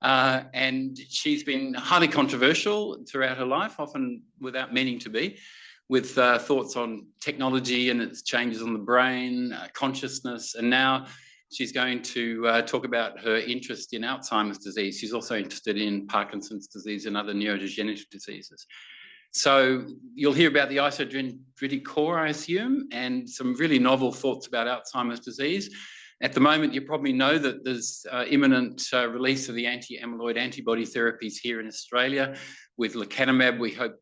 And she's been highly controversial throughout her life, often without meaning to be, with thoughts on technology and its changes on the brain, consciousness, and now she's going to talk about her interest in Alzheimer's disease. She's also interested in Parkinson's disease and other neurodegenerative diseases. So you'll hear about the isodendritic core, I assume, and some really novel thoughts about Alzheimer's disease. At the moment, you probably know that there's imminent release of the anti-amyloid antibody therapies here in Australia with lecanemab, we hope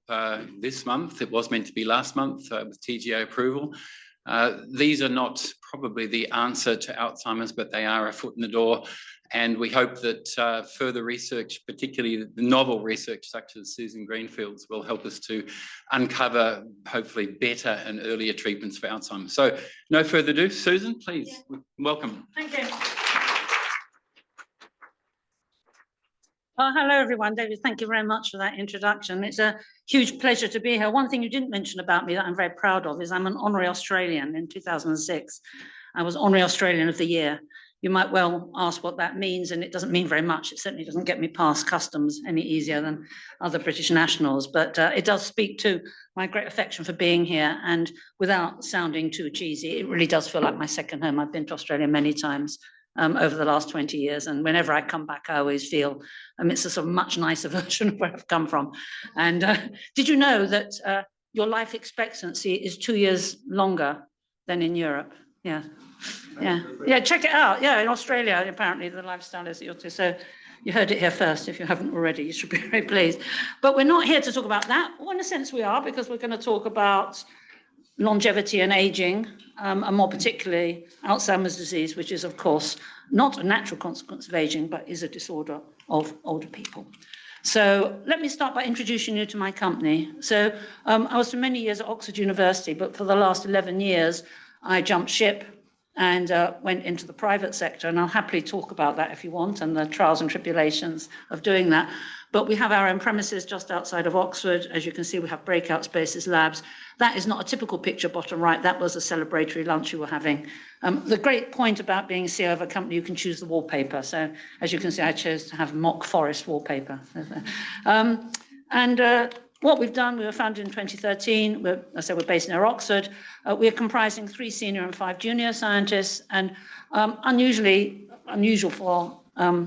this month. It was meant to be last month with TGA approval. These are not probably the answer to Alzheimer's, but they are a foot in the door. And we hope that further research, particularly the novel research such as Susan Greenfield's, will help us to uncover hopefully better and earlier treatments for Alzheimer's. So no further ado, Susan, please, welcome. Thank you. Well, hello, everyone. David, thank you very much for that introduction. It's a huge pleasure to be here. One thing you didn't mention about me that I'm very proud of is I'm an honorary Australian. In 2006, I was honorary Australian of the year. You might well ask what that means, and it doesn't mean very much. It certainly doesn't get me past customs any easier than other British nationals, but it does speak to my great affection for being here, and without sounding too cheesy, it really does feel like my second home. I've been to Australia many times over the last 20 years, and whenever I come back, I always feel it's a sort of much nicer version of where I've come from. And did you know that your life expectancy is 2 years longer than in Europe? Yeah. Yeah, check it out. Yeah, in Australia, apparently the lifestyle is too. So you heard it here first. If you haven't already, you should be very pleased. But we're not here to talk about that. Well, in a sense we are, because we're going to talk about longevity and aging, and more particularly Alzheimer's disease, which is, of course, not a natural consequence of aging, but is a disorder of older people. So let me start by introducing you to my company. So I was for many years at Oxford University, but for the last 11 years, I jumped ship and went into the private sector, and I'll happily talk about that if you want, and the trials and tribulations of doing that. But we have our own premises just outside of Oxford. As you can see, we have breakout spaces, labs. That is not a typical picture, bottom right. That was a celebratory lunch we were having. The great point about being CEO of a company, you can choose the wallpaper. So as you can see, I chose to have mock forest wallpaper. What we've done, we were founded in 2013. We're based near Oxford. We're comprising 3 senior and 5 junior scientists. And unusual for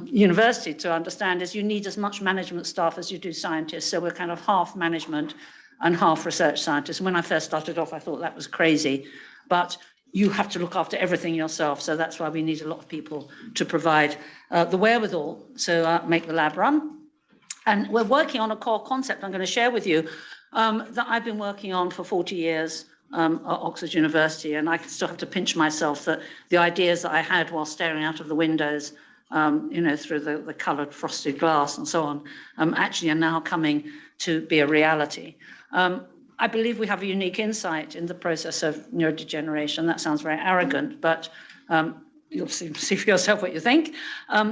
university to understand is you need as much management staff as you do scientists. So we're kind of half management and half research scientists. And when I first started off, I thought that was crazy. But you have to look after everything yourself. So that's why we need a lot of people to provide the wherewithal to make the lab run. And we're working on a core concept I'm going to share with you that I've been working on for 40 years at Oxford University. And I still have to pinch myself that the ideas that I had while staring out of the windows, through the coloured frosted glass and so on, actually are now coming to be a reality. I believe we have a unique insight in the process of neurodegeneration. That sounds very arrogant, but you'll see for yourself what you think.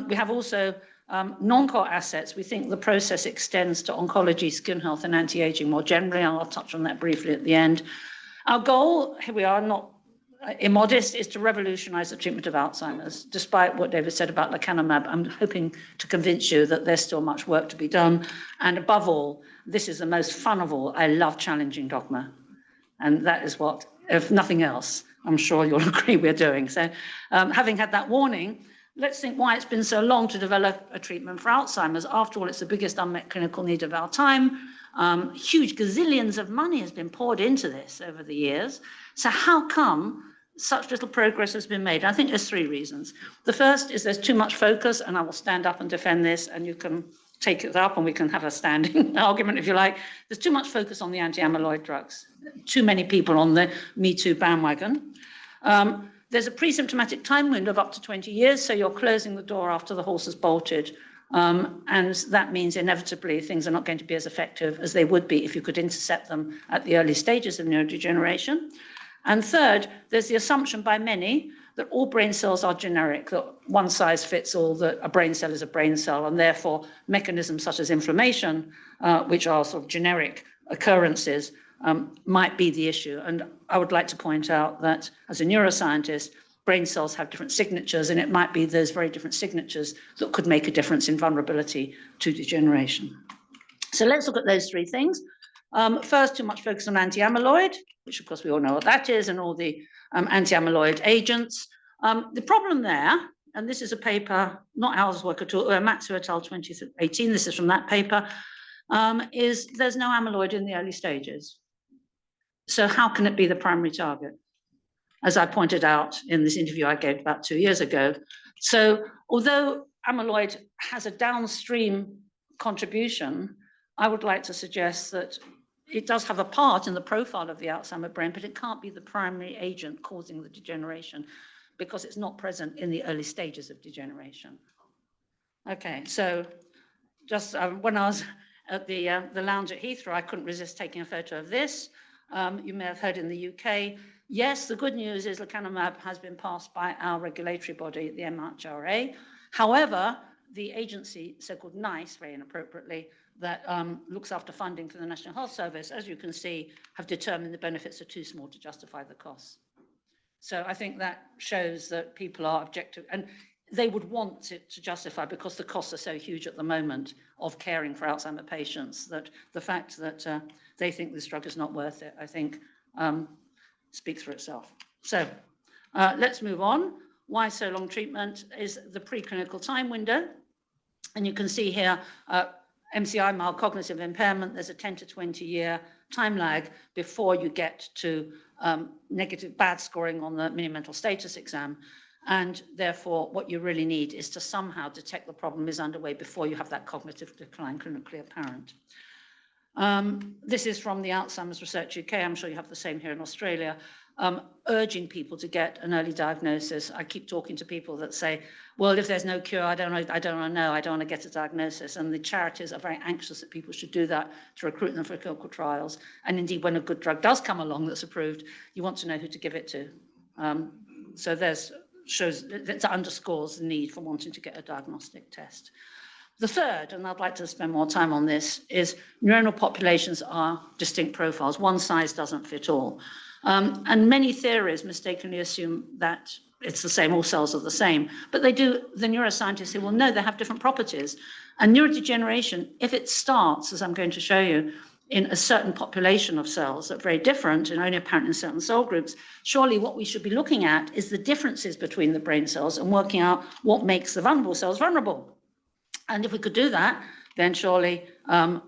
We have also non-core assets. We think the process extends to oncology, skin health, and anti-aging more generally. I'll touch on that briefly at the end. Our goal, here we are, not immodest, is to revolutionize the treatment of Alzheimer's. Despite what David said about lecanemab, I'm hoping to convince you that there's still much work to be done. And above all, this is the most fun of all. I love challenging dogma. And that is what, if nothing else, I'm sure you'll agree we're doing. So having had that warning, let's think why it's been so long to develop a treatment for Alzheimer's. After all, it's the biggest unmet clinical need of our time. Huge gazillions of money has been poured into this over the years. So how come such little progress has been made? I think there's 3 reasons. The first is there's too much focus, and I will stand up and defend this, and you can take it up and we can have a standing argument if you like. There's too much focus on the anti-amyloid drugs. Too many people on the Me Too bandwagon. There's a pre-symptomatic time window of up to 20 years, so you're closing the door after the horse has bolted. And that means inevitably things are not going to be as effective as they would be if you could intercept them at the early stages of neurodegeneration. And third, there's the assumption by many that all brain cells are generic, that one size fits all, that a brain cell is a brain cell, and therefore mechanisms such as inflammation, which are sort of generic occurrences, might be the issue. And I would like to point out that as a neuroscientist, brain cells have different signatures, and it might be those very different signatures that could make a difference in vulnerability to degeneration. So let's look at those three things. First, too much focus on anti-amyloid, which of course we all know what that is, and all the anti-amyloid agents. The problem there, and this is a paper, not ours work at all, Matsu et al. 2018, this is from that paper, is there's no amyloid in the early stages. So how can it be the primary target? As I pointed out in this interview I gave about 2 years ago. So although amyloid has a downstream contribution, I would like to suggest that it does have a part in the profile of the Alzheimer brain, but it can't be the primary agent causing the degeneration because it's not present in the early stages of degeneration. Okay, so just when I was at the lounge at Heathrow, I couldn't resist taking a photo of this. You may have heard in the UK. Yes, the good news is lecanemab has been passed by our regulatory body, the MHRA. However, the agency, so-called NICE, very inappropriately, that looks after funding for the National Health Service, as you can see, have determined the benefits are too small to justify the costs. So I think that shows that people are objective, and they would want it to justify because the costs are so huge at the moment of caring for Alzheimer patients that the fact that they think this drug is not worth it, I think, speaks for itself. So let's move on. Why so long treatment is the preclinical time window. And you can see here, MCI, mild cognitive impairment, there's a 10 to 20 year time lag before you get to negative bad scoring on the mini mental status exam. And therefore, what you really need is to somehow detect the problem is underway before you have that cognitive decline clinically apparent. This is from the Alzheimer's Research UK. I'm sure you have the same here in Australia, urging people to get an early diagnosis. I keep talking to people that say, well, if there's no cure, I don't want to know, I don't want to get a diagnosis. And the charities are very anxious that people should do that to recruit them for clinical trials. And indeed, when a good drug does come along that's approved, you want to know who to give it to. So that underscores the need for wanting to get a diagnostic test. The third, and I'd like to spend more time on this, is neuronal populations are distinct profiles. One size doesn't fit all. And many theories mistakenly assume that it's the same, all cells are the same. But they do, the neuroscientists say, well, no, they have different properties. And neurodegeneration, if it starts, as I'm going to show you, in a certain population of cells that are very different and only apparent in certain cell groups, surely what we should be looking at is the differences between the brain cells and working out what makes the vulnerable cells vulnerable. And if we could do that, then surely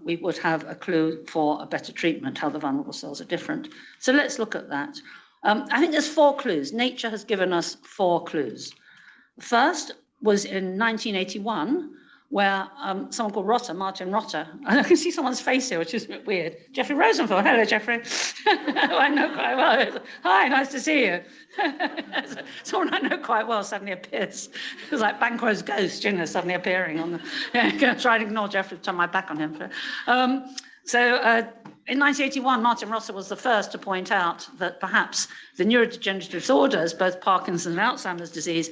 we would have a clue for a better treatment, how the vulnerable cells are different. So let's look at that. I think there's 4 clues. Nature has given us 4 clues. First was in 1981, where someone called Martin Rotter, and I can see someone's face here, which is a bit weird. Jeffrey Rosenfeld. Hello, Jeffrey. I know quite well. Hi, nice to see you. Someone I know quite well suddenly appears. It was like Banquo's ghost, you know, suddenly appearing on the. Yeah, try and ignore Jeffrey, turn my back on him. In 1981, Martin Rotter was the first to point out that perhaps the neurodegenerative disorders, both Parkinson's and Alzheimer's disease,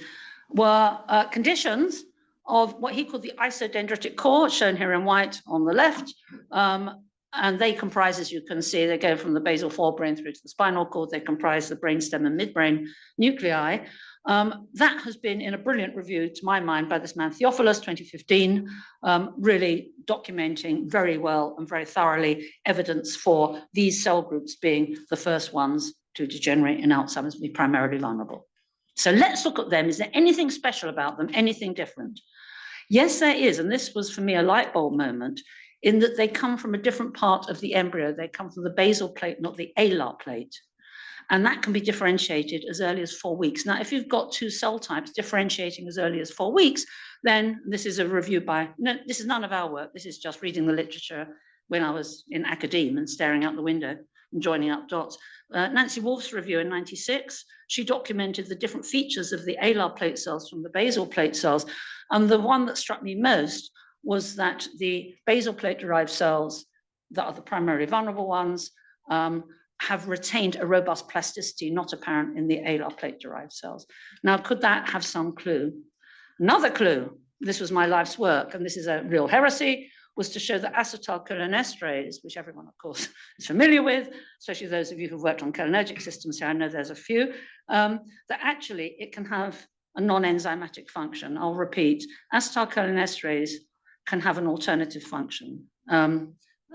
were conditions of what he called the isodendritic core, shown here in white on the left. And they comprise, as you can see, they go from the basal forebrain through to the spinal cord. They comprise the brainstem and midbrain nuclei. That has been in a brilliant review, to my mind, by this man, Theophilus, 2015, really documenting very well and very thoroughly evidence for these cell groups being the first ones to degenerate in Alzheimer's and be primarily vulnerable. So let's look at them. Is there anything special about them, anything different? Yes, there is, and this was for me a light bulb moment, in that they come from a different part of the embryo. They come from the basal plate, not the alar plate. And that can be differentiated as early as 4 weeks. Now, if you've got 2 cell types differentiating as early as 4 weeks, then this is a review by, no, this is none of our work. This is just reading the literature when I was in academia and staring out the window and joining up dots. Nancy Wolf's review in '96, she documented the different features of the alar plate cells from the basal plate cells. And the one that struck me most was that the basal plate derived cells that are the primarily vulnerable ones have retained a robust plasticity not apparent in the alar plate derived cells. Now, could that have some clue? Another clue, this was my life's work, and this is a real heresy, was to show that acetylcholinesterase, which everyone, of course, is familiar with, especially those of you who've worked on cholinergic systems here, I know there's a few, that actually it can have a non-enzymatic function. I'll repeat, acetylcholinesterase can have an alternative function.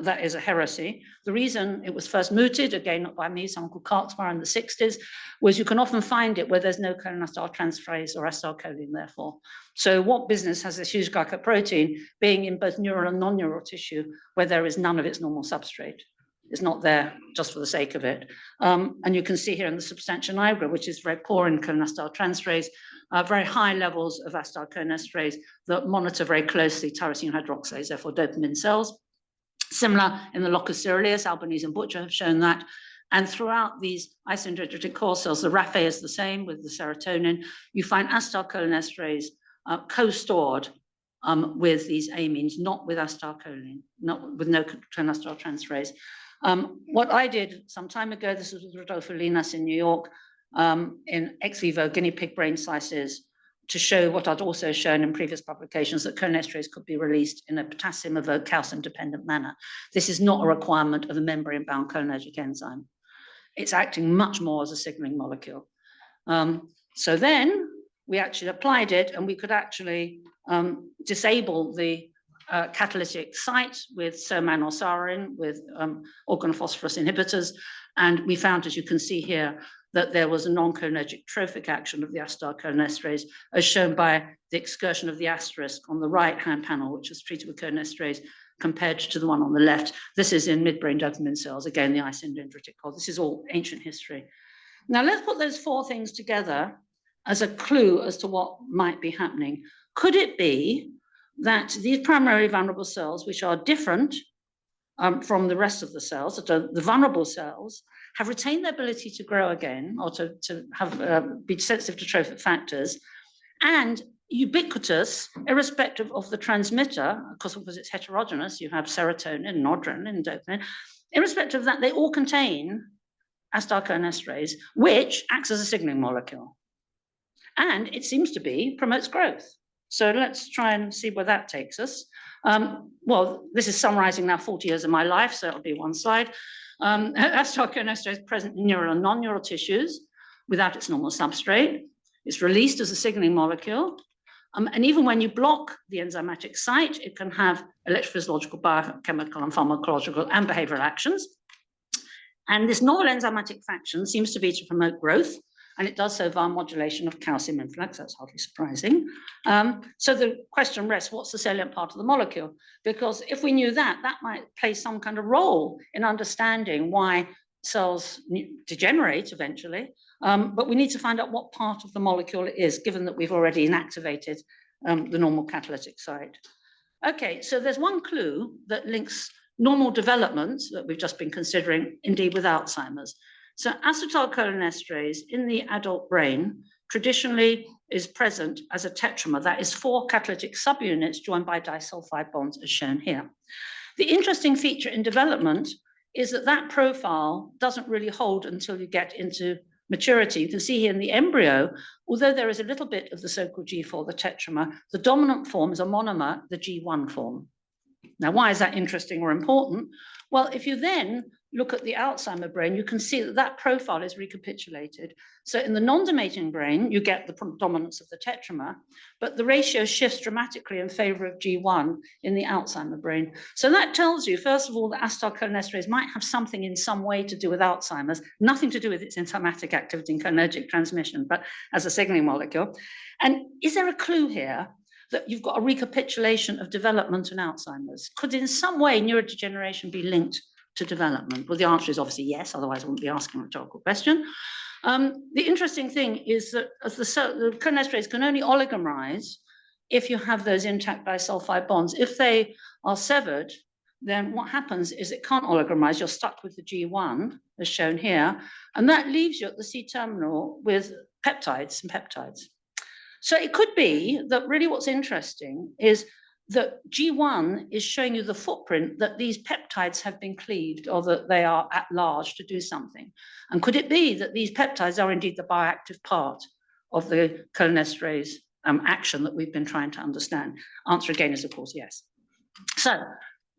That is a heresy. The reason it was first mooted, again, not by me, someone called Karksmar in the 60s, was you can often find it where there's no cholinesterase or acetylcholine, therefore. So what business has this huge glycoprotein being in both neural and non-neural tissue where there is none of its normal substrate? It's not there just for the sake of it. And you can see here in the substantia nigra, which is very poor in cholinesterase, very high levels of acetylcholinesterase that monitor very closely tyrosine hydroxylase, therefore dopamine cells. Similar in the locus ceruleus, Albanese and Butcher have shown that. And throughout these isodendritic core cells, the raphe is the same with the serotonin. You find acetylcholinesterase co-stored with these amines, not with acetylcholine, not with no cholinestyltransferase. What I did some time ago, this was with Rodolfo Linas in New York, in ex vivo guinea pig brain slices, to show what I'd also shown in previous publications, that cholinesterase could be released in a potassium-evoked calcium-dependent manner. This is not a requirement of a membrane-bound cholinergic enzyme. It's acting much more as a signaling molecule. So then we actually applied it, and we could actually disable the catalytic site with soman or sarin, with organophosphorus inhibitors. And we found, as you can see here, that there was a non-cholinergic trophic action of the acetylcholinesterase, as shown by the excursion of the asterisk on the right-hand panel, which is treated with cholinesterase, compared to the one on the left. This is in midbrain dopamine cells, again, the isodendritic core. This is all ancient history. Now, let's put those four things together as a clue as to what might be happening. Could it be that these primarily vulnerable cells, which are different from the rest of the cells, the vulnerable cells, have retained their ability to grow again, or to have be sensitive to trophic factors, and ubiquitous, irrespective of the transmitter, because it's heterogeneous, you have serotonin, noradrenaline, and dopamine, irrespective of that, they all contain acetylcholinesterase, which acts as a signaling molecule. And it seems to be promotes growth. So let's try and see where that takes us. Well, this is summarizing now 40 years of my life, so it'll be one slide. Acetylcholinesterase is present in neural and non-neural tissues without its normal substrate. It's released as a signaling molecule. And even when you block the enzymatic site, it can have electrophysiological, biochemical, and pharmacological and behavioral actions. And this novel enzymatic function seems to be to promote growth, and it does so via modulation of calcium influx. That's hardly surprising. So the question rests, what's the salient part of the molecule? Because if we knew that, that might play some kind of role in understanding why cells degenerate eventually. But we need to find out what part of the molecule it is, given that we've already inactivated the normal catalytic site. Okay, so there's one clue that links normal development that we've just been considering, indeed, with Alzheimer's. So acetylcholinesterase in the adult brain traditionally is present as a tetramer. That is 4 catalytic subunits joined by disulfide bonds, as shown here. The interesting feature in development is that that profile doesn't really hold until you get into maturity. You can see here in the embryo, although there is a little bit of the so-called G4, the tetramer, the dominant form is a monomer, the G1 form. Now, why is that interesting or important? Well, if you then look at the Alzheimer brain, you can see that that profile is recapitulated. So in the non-domating brain, you get the dominance of the tetramer, but the ratio shifts dramatically in favor of G1 in the Alzheimer brain. So that tells you, first of all, that acetylcholinesterase might have something in some way to do with Alzheimer's, nothing to do with its enzymatic activity and cholinergic transmission, but as a signaling molecule. And is there a clue here that you've got a recapitulation of development in Alzheimer's? Could in some way neurodegeneration be linked to development? Well, the answer is obviously yes, otherwise I wouldn't be asking a rhetorical question. The interesting thing is that the cholinesterase can only oligomerize if you have those intact disulfide bonds. If they are severed, then what happens is it can't oligomerize. You're stuck with the G1, as shown here, and that leaves you at the C-terminal with peptides and peptides. So it could be that really what's interesting is that G1 is showing you the footprint that these peptides have been cleaved, or that they are at large to do something. And could it be that these peptides are indeed the bioactive part of the cholinesterase action that we've been trying to understand? Answer again is, of course, yes. So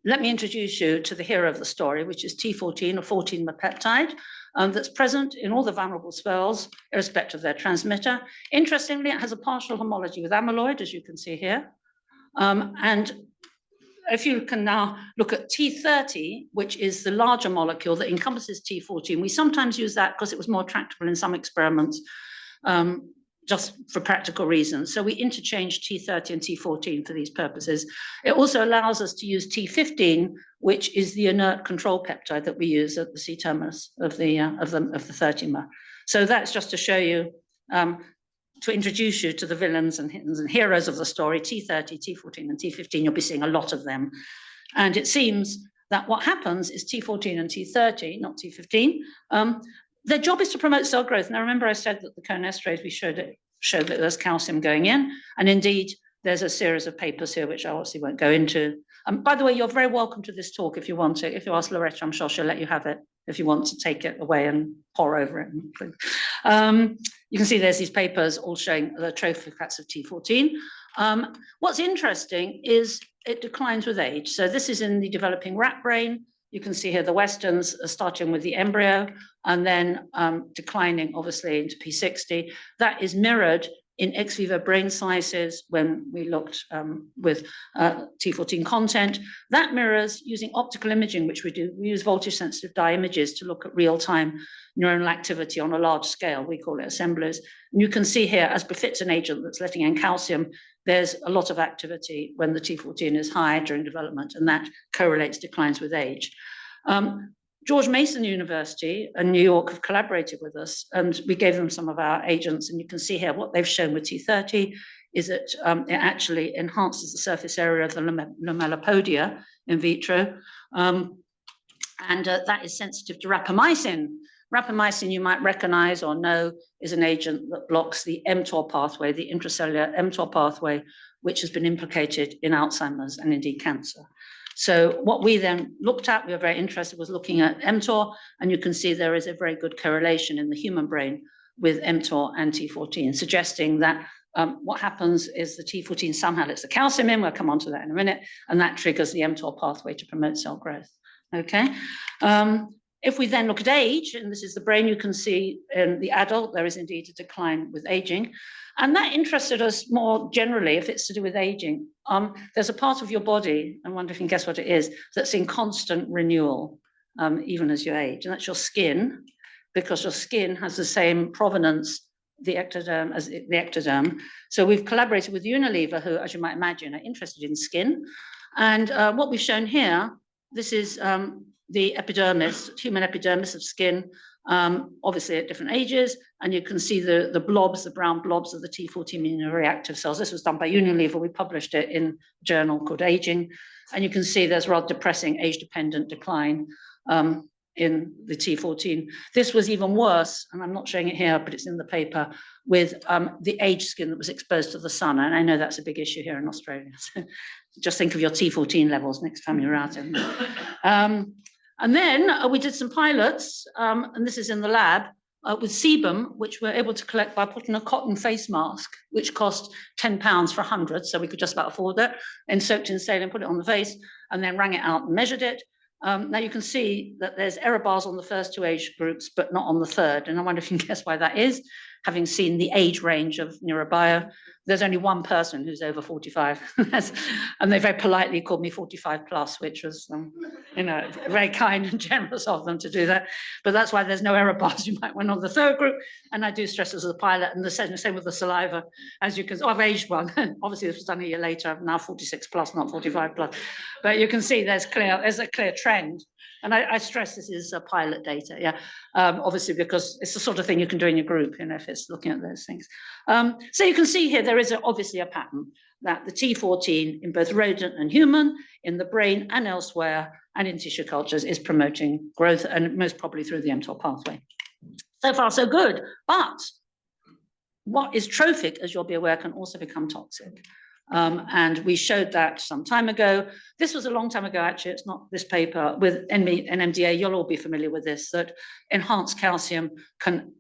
let me introduce you to the hero of the story, which is T14, a 14-mer peptide, that's present in all the vulnerable cells, irrespective of their transmitter. Interestingly, it has a partial homology with amyloid, as you can see here. And if you can now look at T30, which is the larger molecule that encompasses T14, we sometimes use that because it was more tractable in some experiments, just for practical reasons. So we interchange T30 and T14 for these purposes. It also allows us to use T15, which is the inert control peptide that we use at the C-terminus of the 30-mer. So that's just to show you, to introduce you to the villains and heroes of the story, T30, T14, and T15. You'll be seeing a lot of them. And it seems that what happens is T14 and T30, not T15, their job is to promote cell growth. Now, remember I said that the coenesterase, we showed that there's calcium going in. And indeed, there's a series of papers here, which I obviously won't go into. By the way, you're very welcome to this talk if you want to. If you ask Loretta, I'm sure she'll let you have it if you want to take it away and pore over it. You can see there's these papers all showing the trophic effects of T14. What's interesting is it declines with age. So this is in the developing rat brain. You can see here the Westerns are starting with the embryo and then declining, obviously, into P60. That is mirrored in ex vivo brain sizes when we looked with T14 content. That mirrors using optical imaging, which we do. We use voltage-sensitive dye images to look at real-time neuronal activity on a large scale. We call it assemblers. And you can see here, as befits an agent that's letting in calcium, there's a lot of activity when the T14 is high during development, and that correlates declines with age. George Mason University and New York have collaborated with us, and we gave them some of our agents, and you can see here what they've shown with T30 is that it actually enhances the surface area of the lamellipodia in vitro, and that is sensitive to rapamycin. Rapamycin, you might recognize or know, is an agent that blocks the mTOR pathway, the intracellular mTOR pathway, which has been implicated in Alzheimer's and indeed cancer. So what we then looked at, we were very interested, was looking at mTOR, and you can see there is a very good correlation in the human brain with mTOR and T14, suggesting that what happens is the T14 somehow lets the calcium in, we'll come on to that in a minute, and that triggers the mTOR pathway to promote cell growth, okay? If we then look at age, and this is the brain, you can see in the adult, there is indeed a decline with aging. And that interested us more generally, if it's to do with aging. There's a part of your body, I wonder if you can guess what it is, that's in constant renewal, even as you age, and that's your skin, because your skin has the same provenance, the ectoderm, as the ectoderm. So we've collaborated with Unilever, who, as you might imagine, are interested in skin. And what we've shown here, this is the epidermis, human epidermis of skin, obviously at different ages, and you can see the blobs, the brown blobs of the T14 immunoreactive cells. This was done by Unilever. We published it in a journal called Aging, and you can see there's rather depressing age-dependent decline in the T14. This was even worse, and I'm not showing it here, but it's in the paper, with the aged skin that was exposed to the sun, and I know that's a big issue here in Australia. So just think of your T14 levels next time you're out. And then we did some pilots, and this is in the lab, with sebum, which we're able to collect by putting a cotton face mask, which cost £10 for 100, so we could just about afford that, and soaked in saline, put it on the face, and then wrung it out and measured it. Now you can see that there's error bars on the first two age groups, but not on the third, and I wonder if you can guess why that is. Having seen the age range of neurobio, there's only one person who's over 45, and they very politely called me 45 plus, which was, very kind and generous of them to do that. But that's why there's no error bars. You might went on the third group, and I do stress this as a pilot, and the same with the saliva, as you can. I've aged one. Obviously, this was done a year later. I'm now 46 plus, not 45 plus. But you can see there's a clear trend. And I stress this is pilot data, yeah, obviously, because it's the sort of thing you can do in your group, if it's looking at those things. So you can see here, there is obviously a pattern that the T14 in both rodent and human, in the brain and elsewhere, and in tissue cultures is promoting growth, and most probably through the mTOR pathway. So far, so good. But what is trophic, as you'll be aware, can also become toxic. And we showed that some time ago. This was a long time ago, actually. It's not this paper with NMDA. You'll all be familiar with this, that enhanced calcium can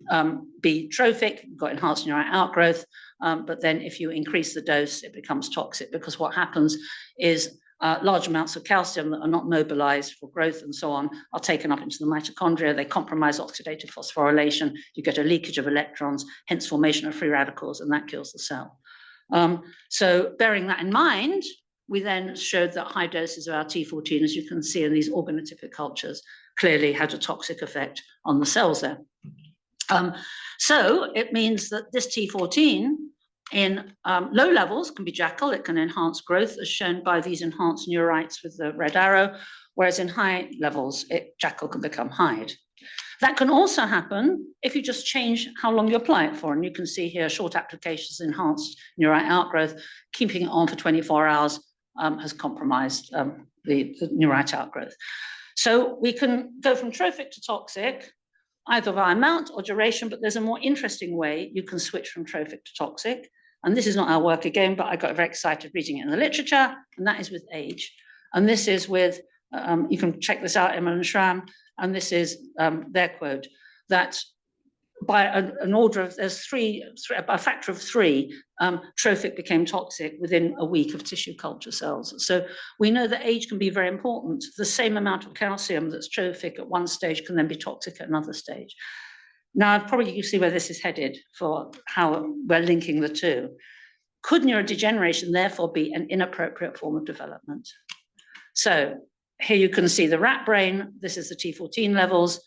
be trophic. You've got enhanced neural outgrowth. But then if you increase the dose, it becomes toxic, because what happens is large amounts of calcium that are not mobilized for growth and so on are taken up into the mitochondria. They compromise oxidative phosphorylation. You get a leakage of electrons, hence formation of free radicals, and that kills the cell. So bearing that in mind, we then showed that high doses of our T14, as you can see in these organotypic cultures, clearly had a toxic effect on the cells there. So it means that this T14 in low levels can be jackal, it can enhance growth as shown by these enhanced neurites with the red arrow, whereas in high levels, jackal can become Hyde. That can also happen if you just change how long you apply it for. And you can see here short applications, enhanced neurite outgrowth, keeping it on for 24 hours has compromised the neurite outgrowth. So we can go from trophic to toxic, either by amount or duration, but there's a more interesting way you can switch from trophic to toxic. And this is not our work again, but I got very excited reading it in the literature, and that is with age. And this is with, you can check this out, Emma and Schramm, and this is their quote, that by an order of, there's a factor of 3, trophic became toxic within a week of tissue culture cells. So we know that age can be very important. The same amount of calcium that's trophic at one stage can then be toxic at another stage. Now, probably you see where this is headed for how we're linking the two. Could neurodegeneration therefore be an inappropriate form of development? So here you can see the rat brain. This is the T14 levels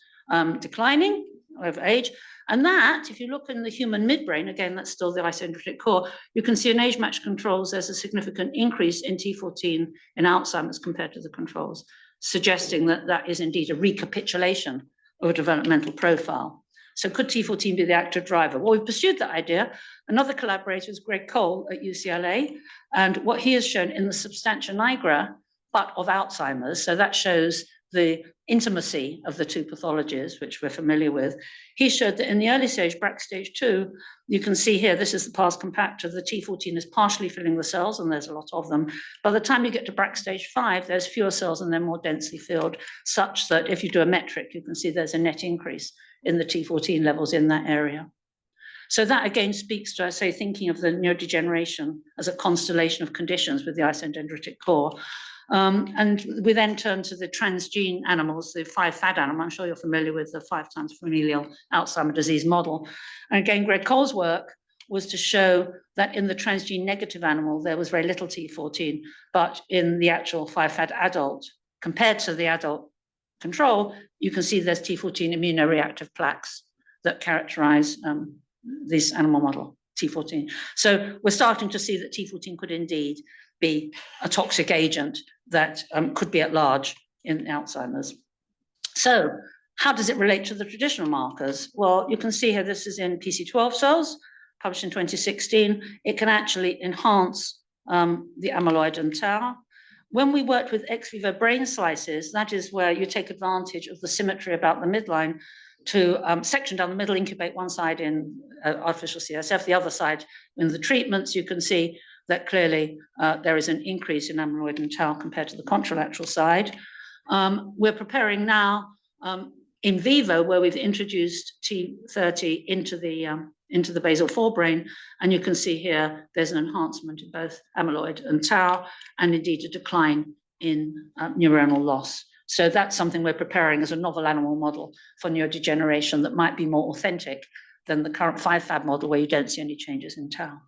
declining over age. And that, if you look in the human midbrain, again, that's still the isodendritic core, you can see in age-matched controls, there's a significant increase in T14 in Alzheimer's compared to the controls, suggesting that that is indeed a recapitulation of a developmental profile. So could T14 be the active driver? Well, we pursued that idea. Another collaborator is Greg Cole at UCLA. And what he has shown in the substantia nigra, but of Alzheimer's, so that shows the intimacy of the two pathologies, which we're familiar with. He showed that in the early stage, Braak stage 2, you can see here, this is the pars compacta, the T14 is partially filling the cells, and there's a lot of them. By the time you get to Braak stage 5, there's fewer cells and they're more densely filled, such that if you do a metric, you can see there's a net increase in the T14 levels in that area. So that again speaks to, I say, thinking of the neurodegeneration as a constellation of conditions with the isodendritic core. And we then turn to the transgene animals, the 5 FAD animal. I'm sure you're familiar with the 5 times familial Alzheimer's disease model. And again, Greg Cole's work was to show that in the transgene negative animal, there was very little T14, but in the actual 5 FAD adult, compared to the adult control, you can see there's T14 immunoreactive plaques that characterize this animal model, T14. So we're starting to see that T14 could indeed be a toxic agent that could be at large in Alzheimer's. So how does it relate to the traditional markers? Well, you can see here, this is in PC12 cells, published in 2016. It can actually enhance the amyloid and tau. When we worked with ex vivo brain slices, that is where you take advantage of the symmetry about the midline to section down the middle, incubate one side in artificial CSF, the other side in the treatments. You can see that clearly there is an increase in amyloid and tau compared to the contralateral side. We're preparing now in vivo, where we've introduced T30 into the basal forebrain, and you can see here there's an enhancement in both amyloid and tau, and indeed a decline in neuronal loss. So that's something we're preparing as a novel animal model for neurodegeneration that might be more authentic than the current 5 FAD model, where you don't see any changes in tau.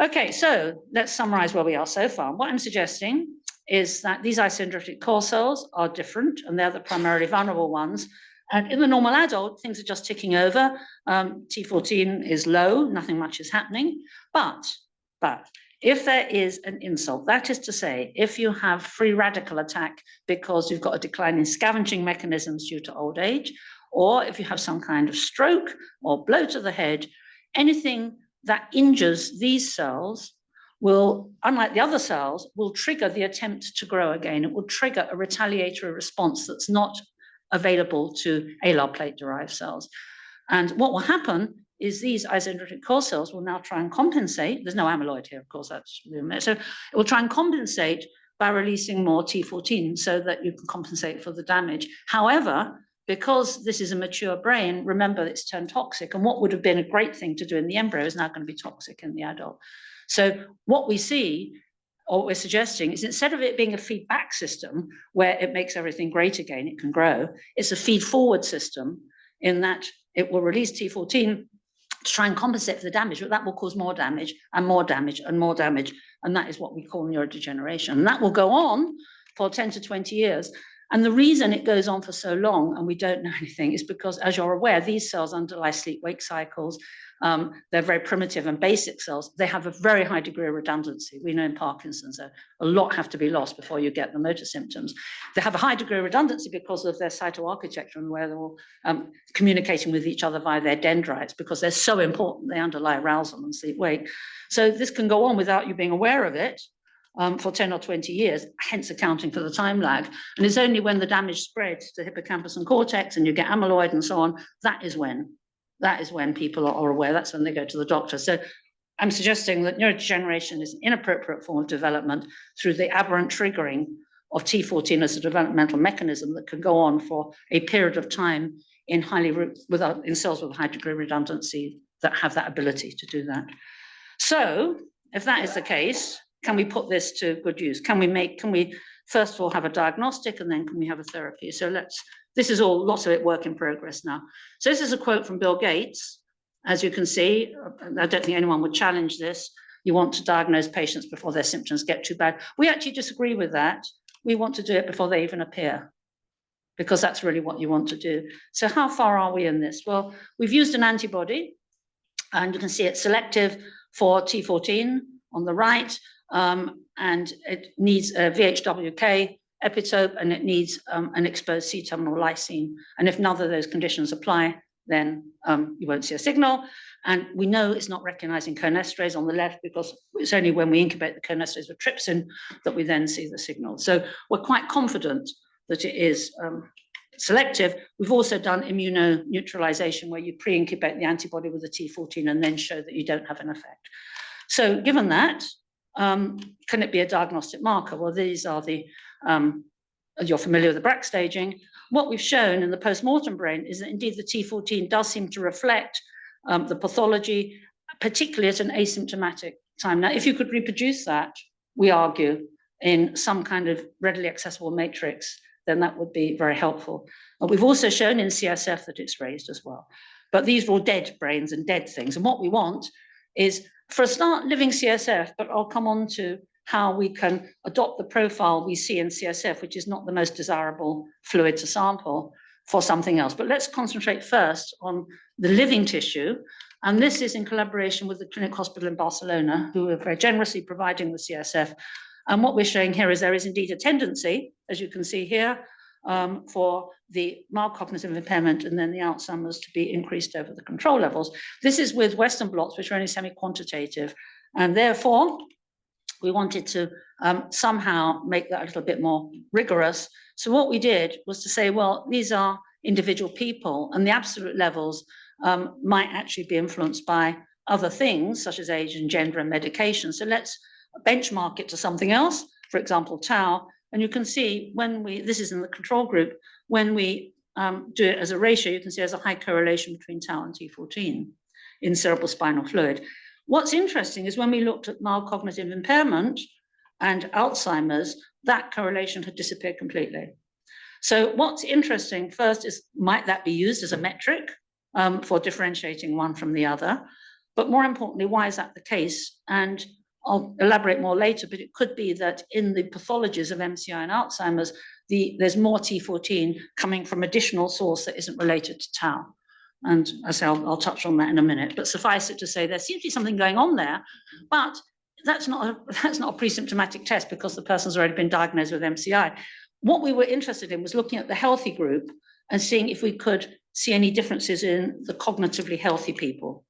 Okay, so let's summarize where we are so far. What I'm suggesting is that these isodendritic core cells are different, and they're the primarily vulnerable ones. And in the normal adult, things are just ticking over. T14 is low, nothing much is happening. But if there is an insult, that is to say, if you have free radical attack because you've got a decline in scavenging mechanisms due to old age, or if you have some kind of stroke or blow to the head, anything that injures these cells will, unlike the other cells, will trigger the attempt to grow again. It will trigger a retaliatory response that's not available to alar plate-derived cells. And what will happen is these isodendritic core cells will now try and compensate. There's no amyloid here, of course, that's so it will try and compensate by releasing more T14 so that you can compensate for the damage. However, because this is a mature brain, remember it's turned toxic, and what would have been a great thing to do in the embryo is now going to be toxic in the adult. So what we see, what we're suggesting is instead of it being a feedback system where it makes everything great again, it can grow, it's a feed forward system in that it will release T14 to try and compensate for the damage, but that will cause more damage and more damage and more damage. And that is what we call neurodegeneration. And that will go on for 10 to 20 years. And the reason it goes on for so long and we don't know anything is because, as you're aware, these cells underlie sleep-wake cycles. They're very primitive and basic cells. They have a very high degree of redundancy. We know in Parkinson's, a lot have to be lost before you get the motor symptoms. They have a high degree of redundancy because of their cytoarchitecture and where they're all communicating with each other via their dendrites, because they're so important. They underlie arousal and sleep-wake. So this can go on without you being aware of it for 10 or 20 years, hence accounting for the time lag. And it's only when the damage spreads to hippocampus and cortex and you get amyloid and so on, that is when people are aware. That's when they go to the doctor. So I'm suggesting that neurodegeneration is an inappropriate form of development through the aberrant triggering of T14 as a developmental mechanism that can go on for a period of time in cells with a high degree of redundancy that have that ability to do that. So if that is the case, can we put this to good use? Can we first of all have a diagnostic and then can we have a therapy? So this is all, lots of it work in progress now. So this is a quote from Bill Gates. As you can see, I don't think anyone would challenge this. You want to diagnose patients before their symptoms get too bad. We actually disagree with that. We want to do it before they even appear, because that's really what you want to do. So how far are we in this? Well, we've used an antibody, and you can see it's selective for T14 on the right, and it needs a VHWK epitope, and it needs an exposed C-terminal lysine. And if none of those conditions apply, then you won't see a signal. And we know it's not recognizing cholesterase on the left, because it's only when we incubate the cholesterase with trypsin that we then see the signal. So we're quite confident that it is selective. We've also done immunoneutralization, where you pre-incubate the antibody with the T14 and then show that you don't have an effect. So given that, can it be a diagnostic marker? Well, these are the, you're familiar with the Braak staging. What we've shown in the post-mortem brain is that indeed the T14 does seem to reflect the pathology, particularly at an asymptomatic time. Now, if you could reproduce that, we argue, in some kind of readily accessible matrix, then that would be very helpful. We've also shown in CSF that it's raised as well. But these are all dead brains and dead things. And what we want is, for a start, living CSF, but I'll come on to how we can adopt the profile we see in CSF, which is not the most desirable fluid to sample, for something else. But let's concentrate first on the living tissue. And this is in collaboration with the Clinic Hospital in Barcelona, who are very generously providing the CSF. And what we're showing here is there is indeed a tendency, as you can see here, for the mild cognitive impairment and then the Alzheimer's to be increased over the control levels. This is with Western blots, which are only semi-quantitative. And therefore, we wanted to somehow make that a little bit more rigorous. So what we did was to say, well, these are individual people, and the absolute levels might actually be influenced by other things, such as age and gender and medication. So let's benchmark it to something else, for example, tau. And you can see this is in the control group, when we do it as a ratio, you can see there's a high correlation between tau and T14 in cerebral spinal fluid. What's interesting is when we looked at mild cognitive impairment and Alzheimer's, that correlation had disappeared completely. So what's interesting first is, might that be used as a metric for differentiating one from the other? But more importantly, why is that the case? And I'll elaborate more later, but it could be that in the pathologies of MCI and Alzheimer's, there's more T14 coming from additional source that isn't related to tau. And I say I'll touch on that in a minute, but suffice it to say there seems to be something going on there, but that's not a pre-symptomatic test because the person's already been diagnosed with MCI. What we were interested in was looking at the healthy group and seeing if we could see any differences in the cognitively healthy people.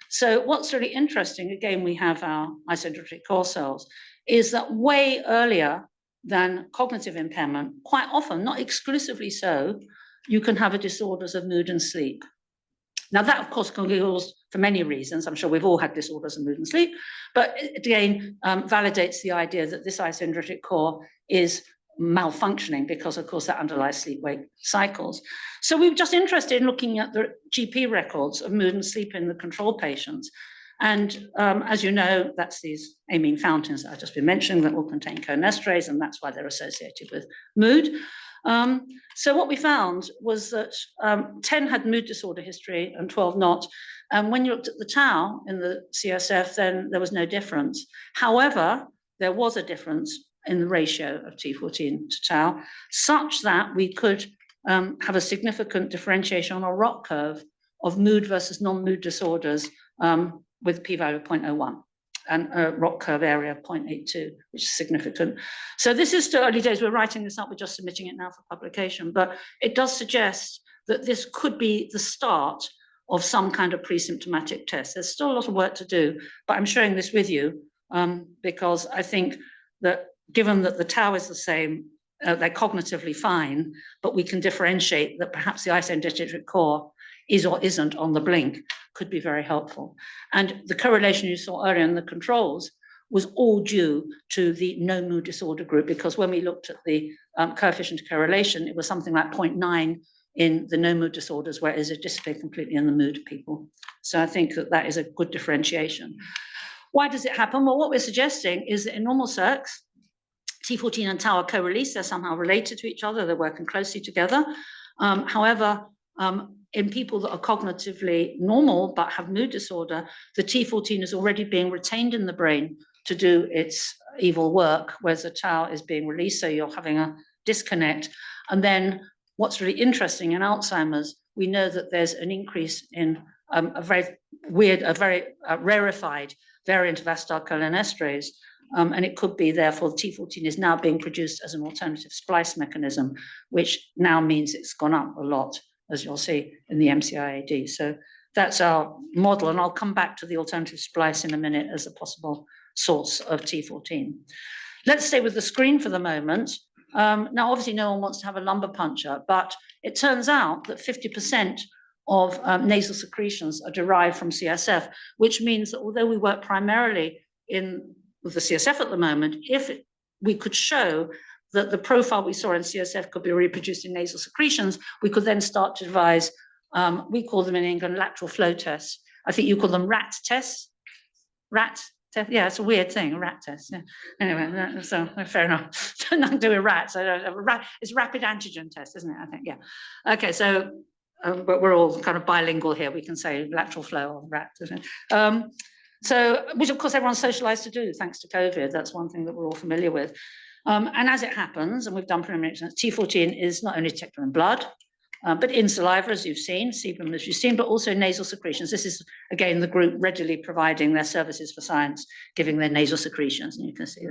So what's really interesting, again, we have our isodendritic core cells, is that way earlier than cognitive impairment, quite often, not exclusively so, you can have a disorders of mood and sleep. Now that, of course, can be caused for many reasons. I'm sure we've all had disorders of mood and sleep, but again, validates the idea that this isodendritic core is malfunctioning because, of course, that underlies sleep-wake cycles. So we were just interested in looking at the GP records of mood and sleep in the control patients. And as you know, that's these amine fountains that I've just been mentioning that all contain cholinesterase, and that's why they're associated with mood. So what we found was that 10 had mood disorder history and 12 not. And when you looked at the tau in the CSF, then there was no difference. However, there was a difference in the ratio of T14 to tau, such that we could have a significant differentiation on a ROC curve of mood versus non-mood disorders with p-value of 0.01 and a ROC curve area of 0.82, which is significant. So this is still early days. We're writing this up. We're just submitting it now for publication, but it does suggest that this could be the start of some kind of pre-symptomatic test. There's still a lot of work to do, but I'm sharing this with you because I think that given that the tau is the same, they're cognitively fine, but we can differentiate that perhaps the isodentate core is or isn't on the blink, could be very helpful. And the correlation you saw earlier in the controls was all due to the no mood disorder group, because when we looked at the coefficient of correlation, it was something like 0.9 in the no mood disorders, whereas it disappeared completely in the mood people. So I think that that is a good differentiation. Why does it happen? Well, what we're suggesting is that in normal circs, T14 and tau are co-released. They're somehow related to each other. They're working closely together. However, in people that are cognitively normal but have mood disorder, the T14 is already being retained in the brain to do its evil work, whereas the tau is being released. So you're having a disconnect. And then what's really interesting in Alzheimer's, we know that there's an increase in a very rarefied variant of acetylcholinesterase. And it could be, therefore, T14 is now being produced as an alternative splice mechanism, which now means it's gone up a lot, as you'll see in the MCIAD. So that's our model, and I'll come back to the alternative splice in a minute as a possible source of T14. Let's stay with the screen for the moment. Now, obviously, no one wants to have a lumbar puncture, but it turns out that 50% of nasal secretions are derived from CSF, which means that although we work primarily with the CSF at the moment, if we could show that the profile we saw in CSF could be reproduced in nasal secretions, we could then start to devise, we call them in England lateral flow tests. I think you call them RAT tests. RAT test, yeah, it's a weird thing, a RAT test. Yeah. Anyway, so fair enough. Nothing to do with rats. It's rapid antigen test, isn't it? I think, yeah. Okay, so, but we're all kind of bilingual here. We can say lateral flow or RAT. So, which of course everyone's socialized to do, thanks to COVID. That's one thing that we're all familiar with. And as it happens, and we've done preliminary experiments, T14 is not only detected in blood, but in saliva, as you've seen, sebum, as you've seen, but also nasal secretions. This is, again, the group readily providing their services for science, giving their nasal secretions. And you can see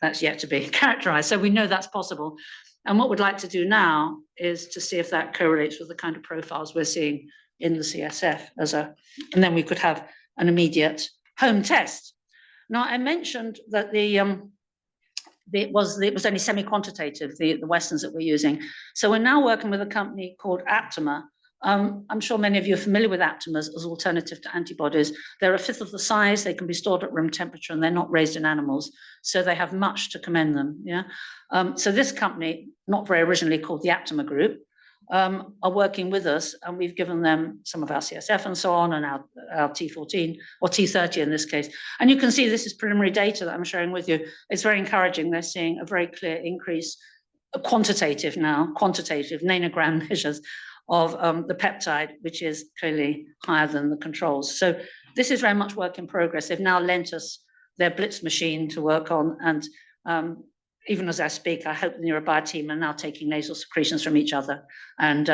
that's yet to be characterized. So we know that's possible. And what we'd like to do now is to see if that correlates with the kind of profiles we're seeing in the CSF and then we could have an immediate home test. Now, I mentioned that it was only semi-quantitative, the Westerns that we're using. So we're now working with a company called Aptamer. I'm sure many of you are familiar with aptamers as alternative to antibodies. They're a fifth of the size, they can be stored at room temperature, and they're not raised in animals. So they have much to commend them. Yeah. So this company, not very originally called the Aptamer Group, are working with us, and we've given them some of our CSF and so on, and our T14 or T30 in this case. And you can see this is preliminary data that I'm sharing with you. It's very encouraging. They're seeing a very clear increase, quantitative nanogram measures of the peptide, which is clearly higher than the controls. So this is very much work in progress. They've now lent us their Blitz machine to work on, and even as I speak, I hope the neurobio team are now taking nasal secretions from each other and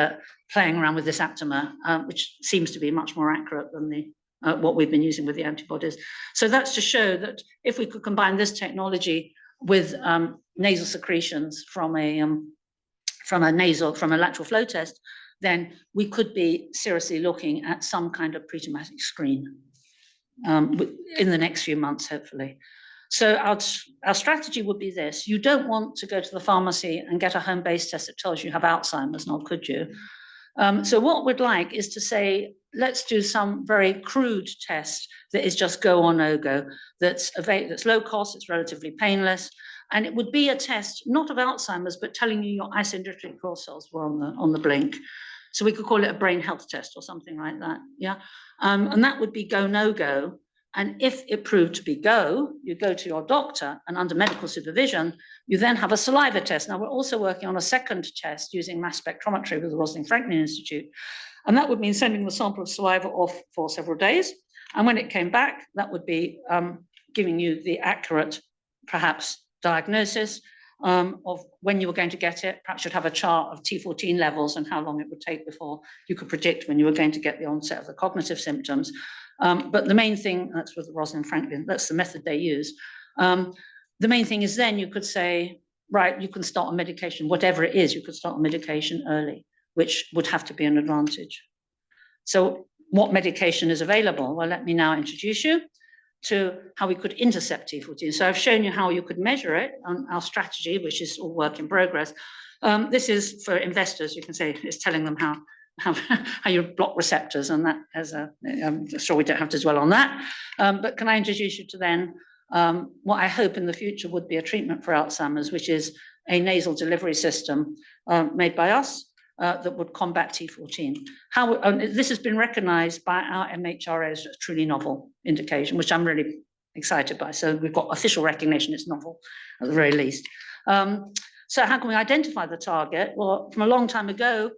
playing around with this aptamer, which seems to be much more accurate than what we've been using with the antibodies. So that's to show that if we could combine this technology with nasal secretions from a lateral flow test, then we could be seriously looking at some kind of pre-symptomatic screen in the next few months, hopefully. So our strategy would be this. You don't want to go to the pharmacy and get a home-based test that tells you have Alzheimer's, nor could you. So what we'd like is to say, let's do some very crude test that is just go or no go, that's low cost, it's relatively painless, and it would be a test not of Alzheimer's, but telling you your isodentate core cells were on the blink. So we could call it a brain health test or something like that, yeah? And that would be go, no go. And if it proved to be go, you go to your doctor, and under medical supervision, you then have a saliva test. Now, we're also working on a second test using mass spectrometry with the Rosalind Franklin Institute. And that would mean sending the sample of saliva off for several days. And when it came back, that would be giving you the accurate, perhaps, diagnosis of when you were going to get it. Perhaps you'd have a chart of T14 levels and how long it would take before you could predict when you were going to get the onset of the cognitive symptoms. But the main thing, that's with Rosalind Franklin, that's the method they use. The main thing is then you could say, right, you can start a medication, whatever it is, you could start a medication early, which would have to be an advantage. So what medication is available? Well, let me now introduce you to how we could intercept T14. So I've shown you how you could measure it on our strategy, which is all work in progress. This is for investors, you can say, it's telling them how you block receptors, and that as I'm sure we don't have to dwell on that. But can I introduce you to then what I hope in the future would be a treatment for Alzheimer's, which is a nasal delivery system made by us that would combat T14. This has been recognized by our MHRA as a truly novel indication, which I'm really excited by. So we've got official recognition it's novel at the very least. So how can we identify the target? Well, from a long time ago,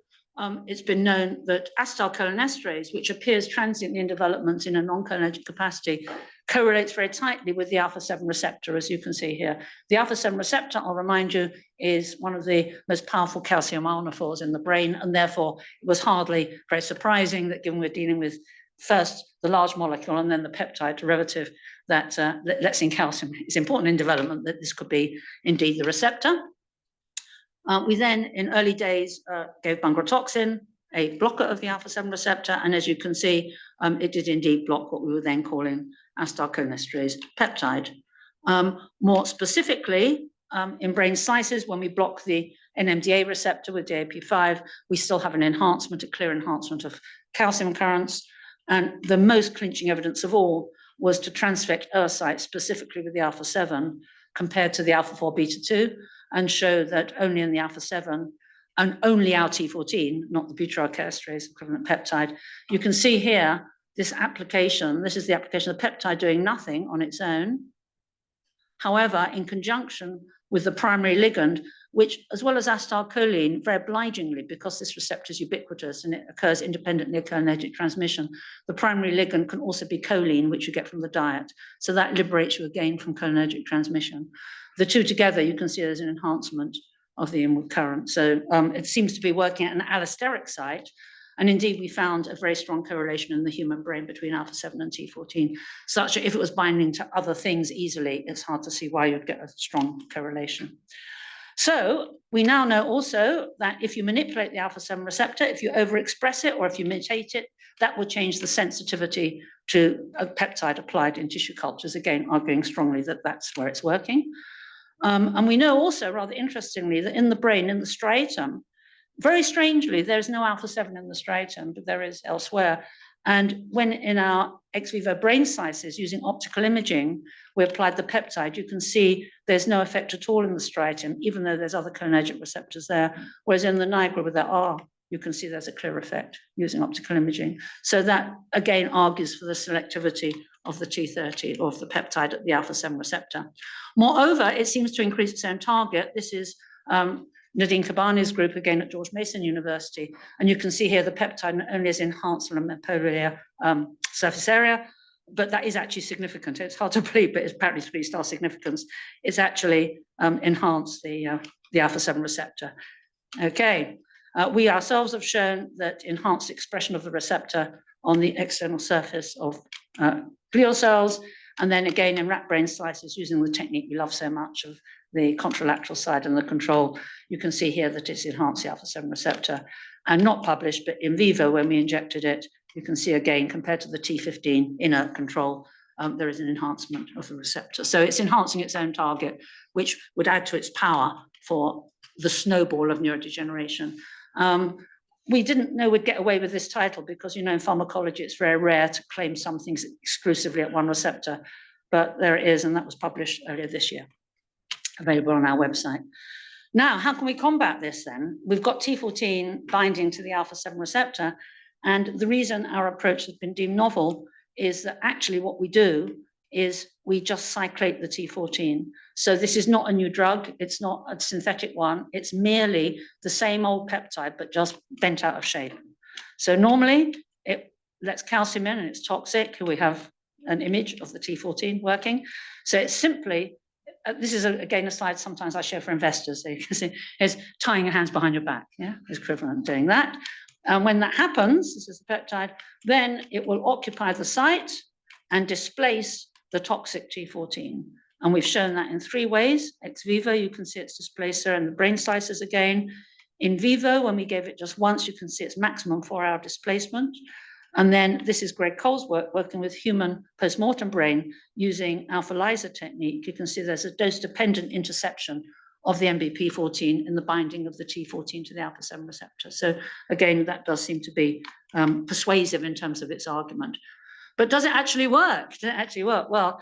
it's been known that acetylcholinesterase, which appears transiently in development in a non-cholinergic capacity, correlates very tightly with the alpha-7 receptor, as you can see here. The alpha-7 receptor, I'll remind you, is one of the most powerful calcium ionophores in the brain, and therefore it was hardly very surprising that, given we're dealing with first the large molecule and then the peptide derivative that lets in calcium, is important in development, that this could be indeed the receptor. We then, in early days, gave bungrotoxin, a blocker of the alpha-7 receptor, and as you can see, it did indeed block what we were then calling acetylcholinesterase peptide. More specifically, in brain slices, when we block the NMDA receptor with DAP5, we still have an enhancement, a clear enhancement of calcium currents, and the most clinching evidence of all was to transfect oocytes, specifically with the alpha-7, compared to the alpha-4 beta-2, and show that only in the alpha-7 and only our T14, not the butyrylcholinesterase equivalent peptide. You can see here this application. This is the application of the peptide doing nothing on its own. However, in conjunction with the primary ligand, which, as well as acetylcholine, very obligingly, because this receptor is ubiquitous and it occurs independently of cholinergic transmission, the primary ligand can also be choline, which you get from the diet. So that liberates you again from cholinergic transmission. The two together, you can see there's an enhancement of the inward current. So it seems to be working at an allosteric site. And indeed, we found a very strong correlation in the human brain between alpha-7 and T14, such that if it was binding to other things easily, it's hard to see why you'd get a strong correlation. So we now know also that if you manipulate the alpha-7 receptor, if you overexpress it or if you mutate it, that will change the sensitivity to a peptide applied in tissue cultures, again, arguing strongly that that's where it's working. And we know also, rather interestingly, that in the brain, in the striatum, very strangely, there's no alpha-7 in the striatum, but there is elsewhere. And when in our ex vivo brain slices using optical imaging, we applied the peptide, you can see there's no effect at all in the striatum, even though there's other cholinergic receptors there. Whereas in the nigra with the R, you can see there's a clear effect using optical imaging. So that, again, argues for the selectivity of the T30 or of the peptide at the alpha-7 receptor. Moreover, it seems to increase its own target. This is Nadine Kabani's group, again at George Mason University. And you can see here the peptide not only is enhanced on the mesopolar surface area, but that is actually significant. It's hard to believe, but it's apparently 3-star significance. It's actually enhanced the alpha-7 receptor. Okay. We ourselves have shown that enhanced expression of the receptor on the external surface of glial cells, and then again in rat brain slices using the technique we love so much of the contralateral side and the control, you can see here that it's enhanced the alpha-7 receptor, and not published, but in vivo when we injected it, you can see again compared to the T15 inner control, there is an enhancement of the receptor. So it's enhancing its own target, which would add to its power for the snowball of neurodegeneration. We didn't know we'd get away with this title because, you know, in pharmacology, it's very rare to claim some things exclusively at one receptor, but there it is, and that was published earlier this year, available on our website. Now, how can we combat this then? We've got T14 binding to the alpha-7 receptor, and the reason our approach has been deemed novel is that actually what we do is we just cyclate the T14. So this is not a new drug. It's not a synthetic one. It's merely the same old peptide, but just bent out of shape. So normally it lets calcium in and it's toxic. We have an image of the T14 working. So it's simply, this is again a slide sometimes I share for investors. So you can see it's tying your hands behind your back. Yeah, it's equivalent doing that. And when that happens, this is the peptide, then it will occupy the site and displace the toxic T14. And we've shown that in 3 ways. Ex vivo, you can see its displacer and the brain slices again. In vivo, when we gave it just once, you can see its maximum 4-hour displacement. And then this is Greg Cole's work, working with human postmortem brain using alpha lysa technique. You can see there's a dose-dependent interception of the MBP14 in the binding of the T14 to the alpha-7 receptor. So again, that does seem to be persuasive in terms of its argument. But does it actually work? Does it actually work? Well,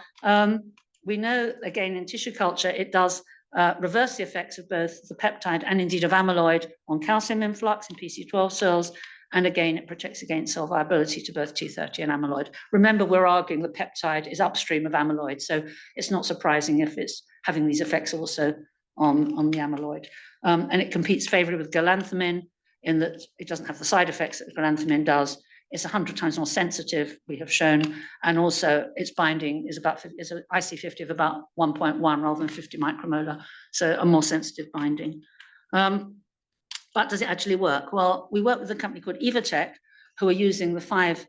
we know, again, in tissue culture, it does reverse the effects of both the peptide and indeed of amyloid on calcium influx in PC12 cells. And again, it protects against cell viability to both T30 and amyloid. Remember, we're arguing the peptide is upstream of amyloid, so it's not surprising if it's having these effects also on the amyloid. And it competes favorably with galantamine in that it doesn't have the side effects that galantamine does. It's 100 times more sensitive, we have shown, and also its binding is about is an IC50 of about 1.1 rather than 50 micromolar, so a more sensitive binding. But does it actually work? Well, we work with a company called Evotec, who are using the 5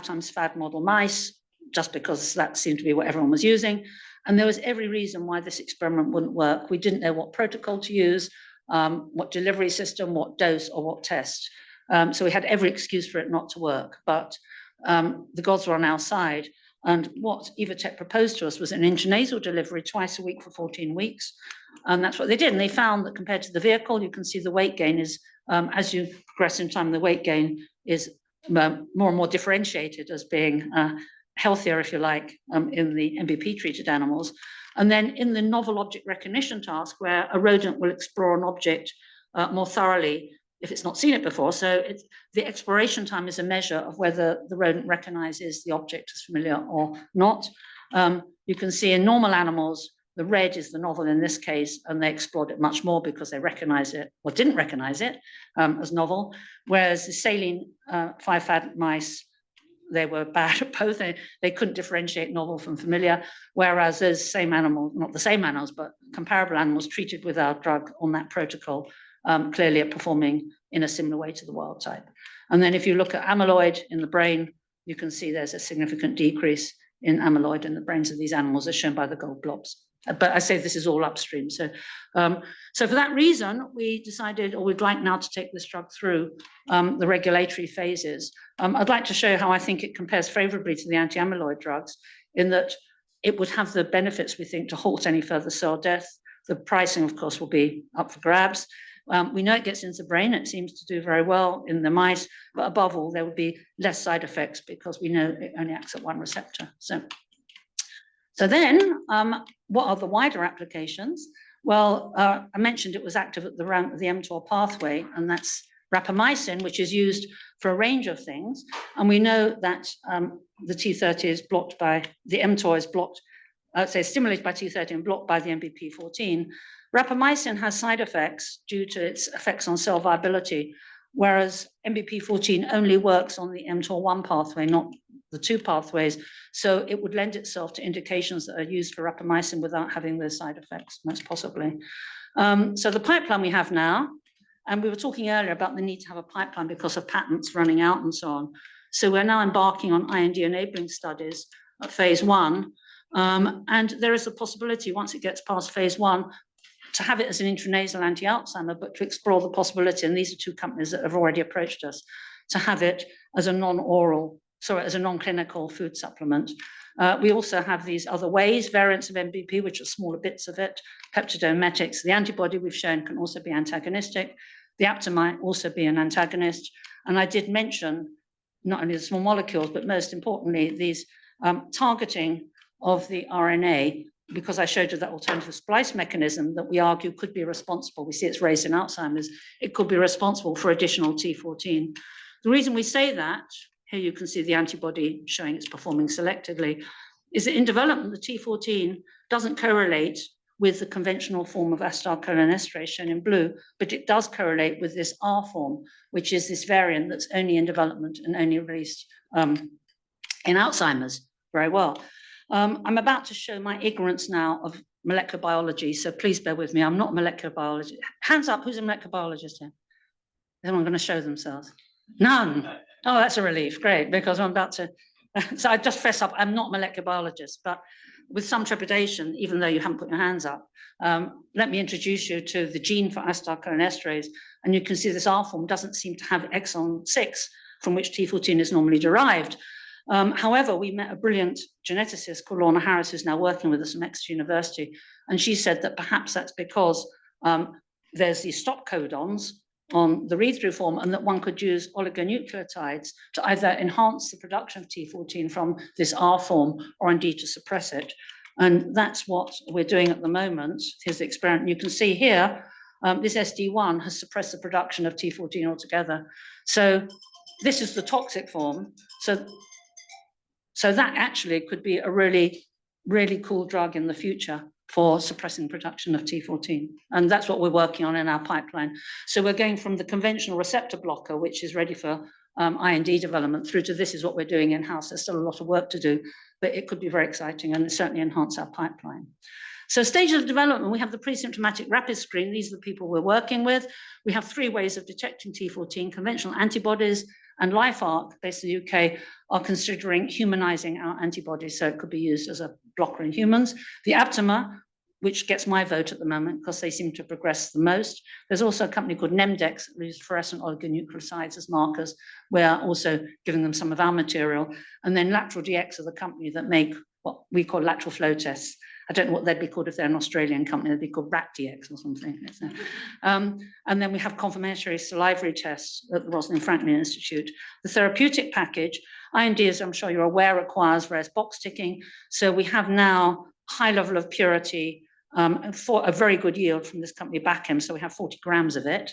times FAD model mice, just because that seemed to be what everyone was using. And there was every reason why this experiment wouldn't work. We didn't know what protocol to use, what delivery system, what dose, or what test. So we had every excuse for it not to work, but the gods were on our side. And what Evotec proposed to us was an intranasal delivery twice a week for 14 weeks. And that's what they did. And they found that compared to the vehicle, you can see the weight gain is, as you progress in time, the weight gain is more and more differentiated as being healthier, if you like, in the MBP treated animals. And then in the novel object recognition task, where a rodent will explore an object more thoroughly if it's not seen it before. So the exploration time is a measure of whether the rodent recognizes the object as familiar or not. You can see in normal animals, the red is the novel in this case, and they explored it much more because they recognize it or didn't recognize it as novel. Whereas the saline 5-FAD mice, they were bad at both. They couldn't differentiate novel from familiar, whereas those same animals, not the same animals, but comparable animals treated with our drug on that protocol clearly are performing in a similar way to the wild type. And then if you look at amyloid in the brain, you can see there's a significant decrease in amyloid in the brains of these animals, as shown by the gold blobs. But I say this is all upstream. So, so for that reason, we decided, or we'd like now to take this drug through the regulatory phases. I'd like to show how I think it compares favorably to the anti-amyloid drugs in that it would have the benefits, we think, to halt any further cell death. The pricing, of course, will be up for grabs. We know it gets into the brain. It seems to do very well in the mice, but above all, there would be less side effects because we know it only acts at one receptor. So then, what are the wider applications? Well, I mentioned it was active at the mTOR pathway, and that's rapamycin, which is used for a range of things. And we know that the T30 is blocked by, the mTOR is blocked, stimulated by T30 and blocked by the MBP14. Rapamycin has side effects due to its effects on cell viability, whereas MBP14 only works on the mTOR1 pathway, not the 2 pathways. So it would lend itself to indications that are used for rapamycin without having those side effects, most possibly. So the pipeline we have now, and we were talking earlier about the need to have a pipeline because of patents running out and so on. So we're now embarking on IND enabling studies at phase 1. And there is a possibility, once it gets past phase 1, to have it as an intranasal anti-Alzheimer, but to explore the possibility, and these are 2 companies that have already approached us, to have it as a non-oral, sorry, as a non-clinical food supplement. We also have these other ways, variants of MBP, which are smaller bits of it, peptidometics. The antibody we've shown can also be antagonistic. The apta might also be an antagonist. And I did mention not only the small molecules, but most importantly, these targeting of the RNA, because I showed you that alternative splice mechanism that we argue could be responsible. We see it's raised in Alzheimer's. It could be responsible for additional T14. The reason we say that here you can see the antibody showing it's performing selectively, is that in development, the T14 doesn't correlate with the conventional form of acetylcholinesterase shown in blue, but it does correlate with this R form, which is this variant that's only in development and only released in Alzheimer's. Very well. I'm about to show my ignorance now of molecular biology, so please bear with me. I'm not a molecular biologist. Hands up, who's a molecular biologist here? Is anyone going to show themselves? None. Oh, that's a relief. Great, because I'm about to. So I just fess up, I'm not a molecular biologist, but with some trepidation, even though you haven't put your hands up, let me introduce you to the gene for acetylcholinesterase. And you can see this R form doesn't seem to have exon 6, from which T14 is normally derived. However, we met a brilliant geneticist called Lorna Harris, who's now working with us from Exeter University. And she said that perhaps that's because there's these stop codons on the read-through form, and that one could use oligonucleotides to either enhance the production of T14 from this R form, or indeed to suppress it. And that's what we're doing at the moment. Here's the experiment. You can see here, this SD1 has suppressed the production of T14 altogether. So this is the toxic form. So that actually could be a really, really cool drug in the future for suppressing production of T14. And that's what we're working on in our pipeline. So we're going from the conventional receptor blocker, which is ready for IND development, through to this is what we're doing in-house. There's still a lot of work to do, but it could be very exciting and certainly enhance our pipeline. So stages of development, we have the pre-symptomatic rapid screen. These are the people we're working with. We have 3 ways of detecting T14. Conventional antibodies and LifeArc, based in the UK, are considering humanizing our antibodies, so it could be used as a blocker in humans. The aptamer, which gets my vote at the moment because they seem to progress the most. There's also a company called Nemdex that uses fluorescent oligonucleotides as markers. We're also giving them some of our material. And then Lateral DX are the company that make what we call lateral flow tests. I don't know what they'd be called if they're an Australian company. They'd be called RAT-DX or something. And then we have confirmatory salivary tests at the Rosalind Franklin Institute. The therapeutic package, IND, as I'm sure you're aware, requires various box ticking. So we have now high level of purity for a very good yield from this company Bachem. So we have 40 grams of it.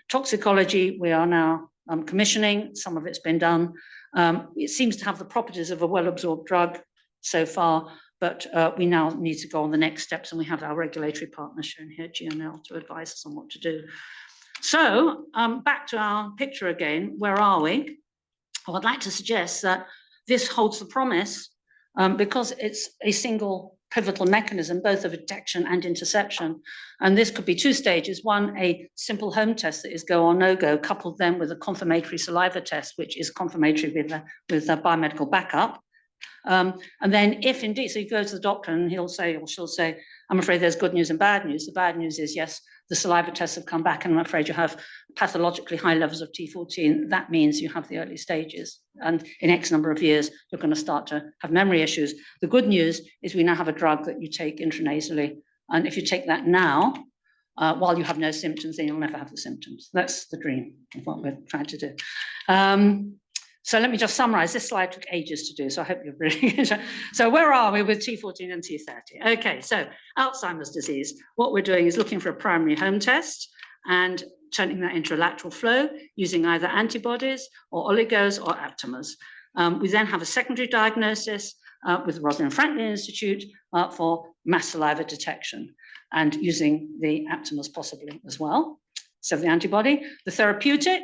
Toxicology, we are now commissioning. Some of it's been done. It seems to have the properties of a well-absorbed drug so far, but we now need to go on the next steps, and we have our regulatory partners shown here, GNL, to advise us on what to do. So back to our picture again, where are we? Well, I'd like to suggest that this holds the promise because it's a single pivotal mechanism, both of detection and interception. And this could be 2 stages. One, a simple home test that is go or no go, coupled then with a confirmatory saliva test, which is confirmatory with a biomedical backup. And then if indeed, so you go to the doctor and he'll say, or she'll say, I'm afraid there's good news and bad news. The bad news is, yes, the saliva tests have come back and I'm afraid you have pathologically high levels of T14. That means you have the early stages. And in X number of years, you're going to start to have memory issues. The good news is we now have a drug that you take intranasally. And if you take that now, while you have no symptoms, then you'll never have the symptoms. That's the dream of what we're trying to do. So let me just summarize. This slide took ages to do, so I hope you're really. So where are we with T14 and T30? Okay, so Alzheimer's disease. What we're doing is looking for a primary home test and turning that into a lateral flow using either antibodies or oligos or aptamers. We then have a secondary diagnosis with the Rosalind Franklin Institute for mass saliva detection and using the aptamers possibly as well. So the antibody, the therapeutic.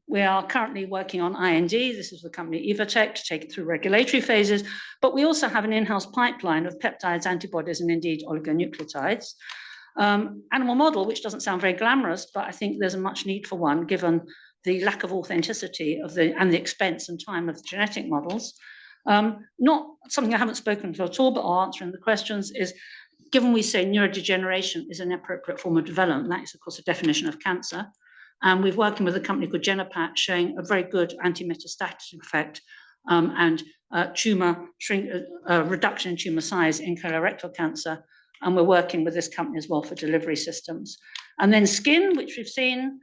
We are currently working on IND. This is the company Evotec to take it through regulatory phases, but we also have an in-house pipeline of peptides, antibodies, and indeed oligonucleotides. Animal model, which doesn't sound very glamorous, but I think there's a much need for one given the lack of authenticity of and the expense and time of the genetic models. Not something I haven't spoken to at all, but I'll answer in the questions is, given we say neurodegeneration is an appropriate form of development, that is of course a definition of cancer. And we're working with a company called Genopat showing a very good anti-metastatic effect and tumor shrink, reduction in tumor size in colorectal cancer. And we're working with this company as well for delivery systems. And then skin, which we've seen,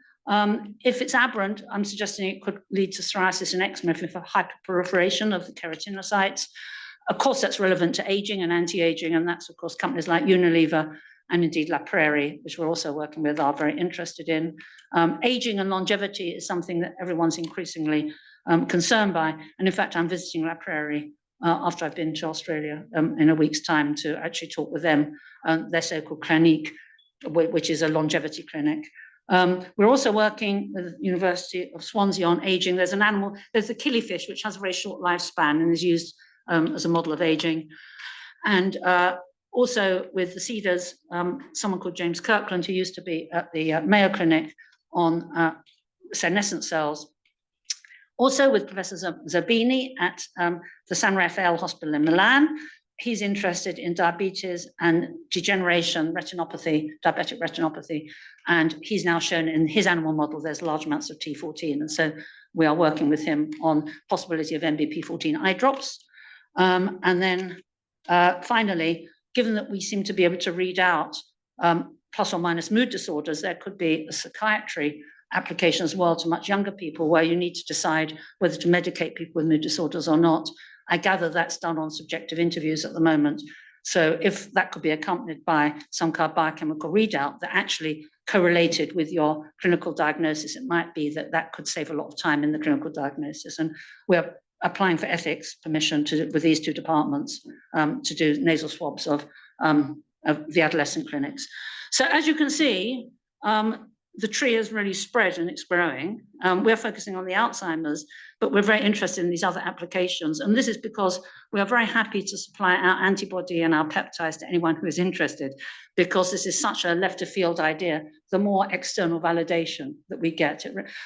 if it's aberrant, I'm suggesting it could lead to psoriasis and eczema for hyperproliferation of the keratinocytes. Of course, that's relevant to aging and anti-aging, and that's, of course, companies like Unilever and indeed La Prairie, which we're also working with, are very interested in. Aging and longevity is something that everyone's increasingly concerned by. And in fact, I'm visiting La Prairie after I've been to Australia in a week's time to actually talk with them, their so-called clinique, which is a longevity clinic. We're also working with the University of Swansea on aging. There's an animal, there's the killifish, which has a very short lifespan and is used as a model of aging. And also with the Cedars, someone called James Kirkland, who used to be at the Mayo Clinic on senescent cells. Also with Professor Zabini at the San Raffaele Hospital in Milan. He's interested in diabetes and degeneration, retinopathy, diabetic retinopathy. And he's now shown in his animal model, there's large amounts of T14. And so we are working with him on possibility of MBP14 eye drops. And then finally, given that we seem to be able to read out plus or minus mood disorders, there could be a psychiatry application as well to much younger people where you need to decide whether to medicate people with mood disorders or not. I gather that's done on subjective interviews at the moment. So if that could be accompanied by some kind of biochemical readout that actually correlated with your clinical diagnosis, it might be that that could save a lot of time in the clinical diagnosis. And we're applying for ethics permission with these two departments to do nasal swabs of the adolescent clinics. So as you can see, the tree has really spread and it's growing. We're focusing on the Alzheimer's, but we're very interested in these other applications. And this is because we are very happy to supply our antibody and our peptides to anyone who is interested, because this is such a left of field idea, the more external validation that we get.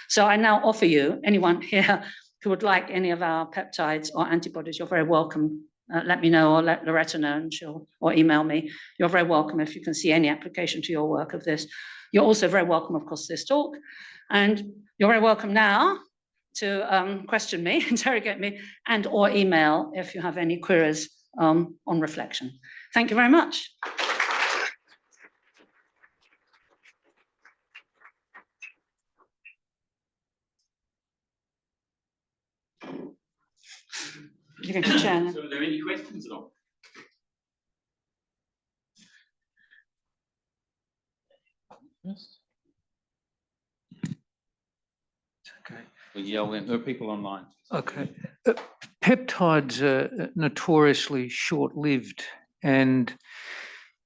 So I now offer you, anyone here who would like any of our peptides or antibodies, you're very welcome. Let me know or let Loretta know and or email me. You're very welcome if you can see any application to your work of this. You're also very welcome, of course, to this talk. And you're very welcome now to question me, interrogate me, and or email if you have any queries on reflection. Thank you very much. You can chair. So are there any questions at all? Yes. Okay. Well, yeah, there are people online. Okay. Peptides are notoriously short-lived, and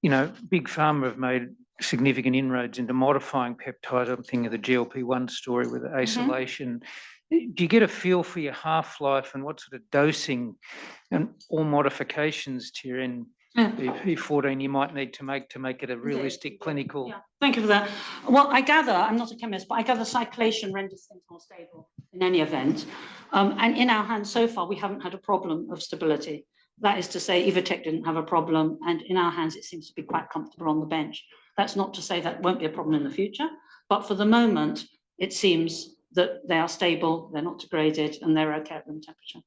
Big Pharma have made significant inroads into modifying peptides. I'm thinking of the GLP-1 story with the acylation. Do you get a feel for your half-life and what sort of dosing and or modifications to your MBP14 you might need to make it a realistic clinical? Yeah, thank you for that. Well, I gather, I'm not a chemist, but I gather cyclation renders things more stable in any event. And in our hands so far, we haven't had a problem of stability. That is to say, Evotec didn't have a problem, and in our hands, it seems to be quite comfortable on the bench. That's not to say that won't be a problem in the future, but for the moment, it seems that they are stable, they're not degraded, and they're okay at room temperature.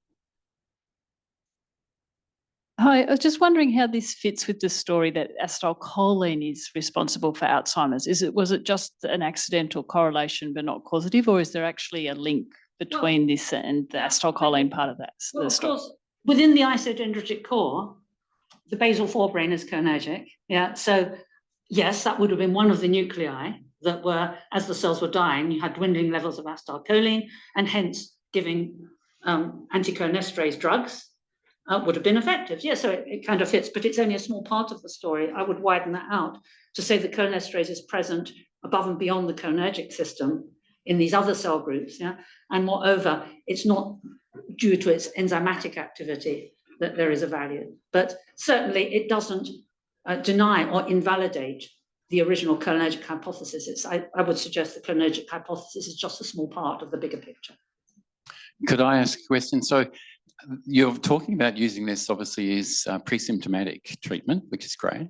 Hi, I was just wondering how this fits with the story that acetylcholine is responsible for Alzheimer's. Was it just an accidental correlation but not causative, or is there actually a link between this and the acetylcholine part of that? Well, of course, within the isodendritic core, the basal forebrain is cholinergic. Yeah, so yes, that would have been one of the nuclei that were, as the cells were dying, you had dwindling levels of acetylcholine, and hence giving anticholinesterase drugs would have been effective. Yeah, so it kind of fits, but it's only a small part of the story. I would widen that out to say the cholinesterase is present above and beyond the cholinergic system in these other cell groups. Yeah, and moreover, it's not due to its enzymatic activity that there is a value, but certainly it doesn't deny or invalidate the original cholinergic hypothesis. I would suggest the cholinergic hypothesis is just a small part of the bigger picture. Could I ask a question? So you're talking about using this obviously as pre-symptomatic treatment, which is great.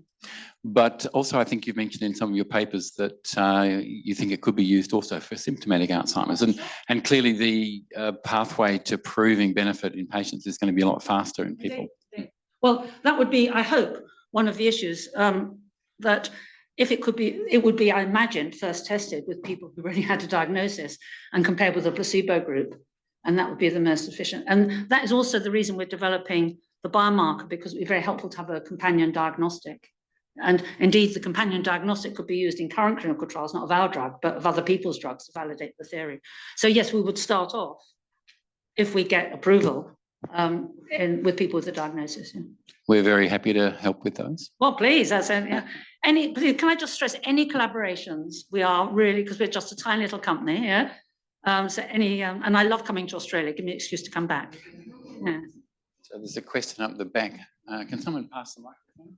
But also I think you've mentioned in some of your papers that you think it could be used also for symptomatic Alzheimer's. And clearly the pathway to proving benefit in patients is going to be a lot faster in people. Well, that would be, I hope, one of the issues that if it could be, it would be, I imagine, first tested with people who already had a diagnosis and compared with a placebo group. And that would be the most efficient. And that is also the reason we're developing the biomarker, because it would be very helpful to have a companion diagnostic. And indeed, the companion diagnostic could be used in current clinical trials, not of our drug, but of other people's drugs to validate the theory. So yes, we would start off if we get approval with people with the diagnosis. Yeah. We're very happy to help with those. Well, please, can I just stress any collaborations? We are really, because we're just a tiny little company, yeah. And I love coming to Australia. Give me an excuse to come back. Yeah. So there's a question up the back. Can someone pass the microphone?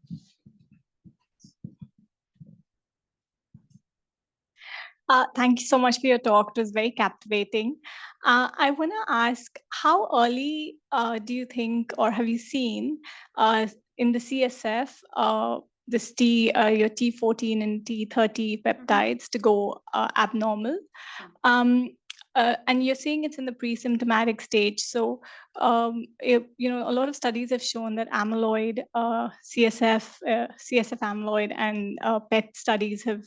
Thank you so much for your talk. It was very captivating. I want to ask, how early do you think, or have you seen in the CSF, your T14 and T30 peptides to go abnormal? And you're saying it's in the pre-symptomatic stage. So, a lot of studies have shown that amyloid, CSF amyloid, and PET studies have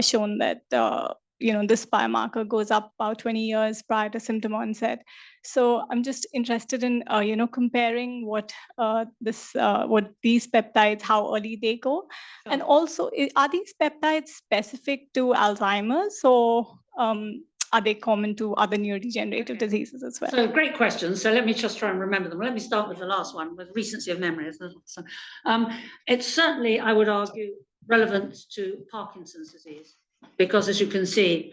shown that this biomarker goes up about 20 years prior to symptom onset. So I'm just interested in comparing what these peptides, how early they go, and also are these peptides specific to Alzheimer's, or are they common to other neurodegenerative diseases as well? So great questions. So let me just try and remember them. Let me start with the last one, with recency of memory. So, it's certainly, I would argue, relevant to Parkinson's disease, because as you can see,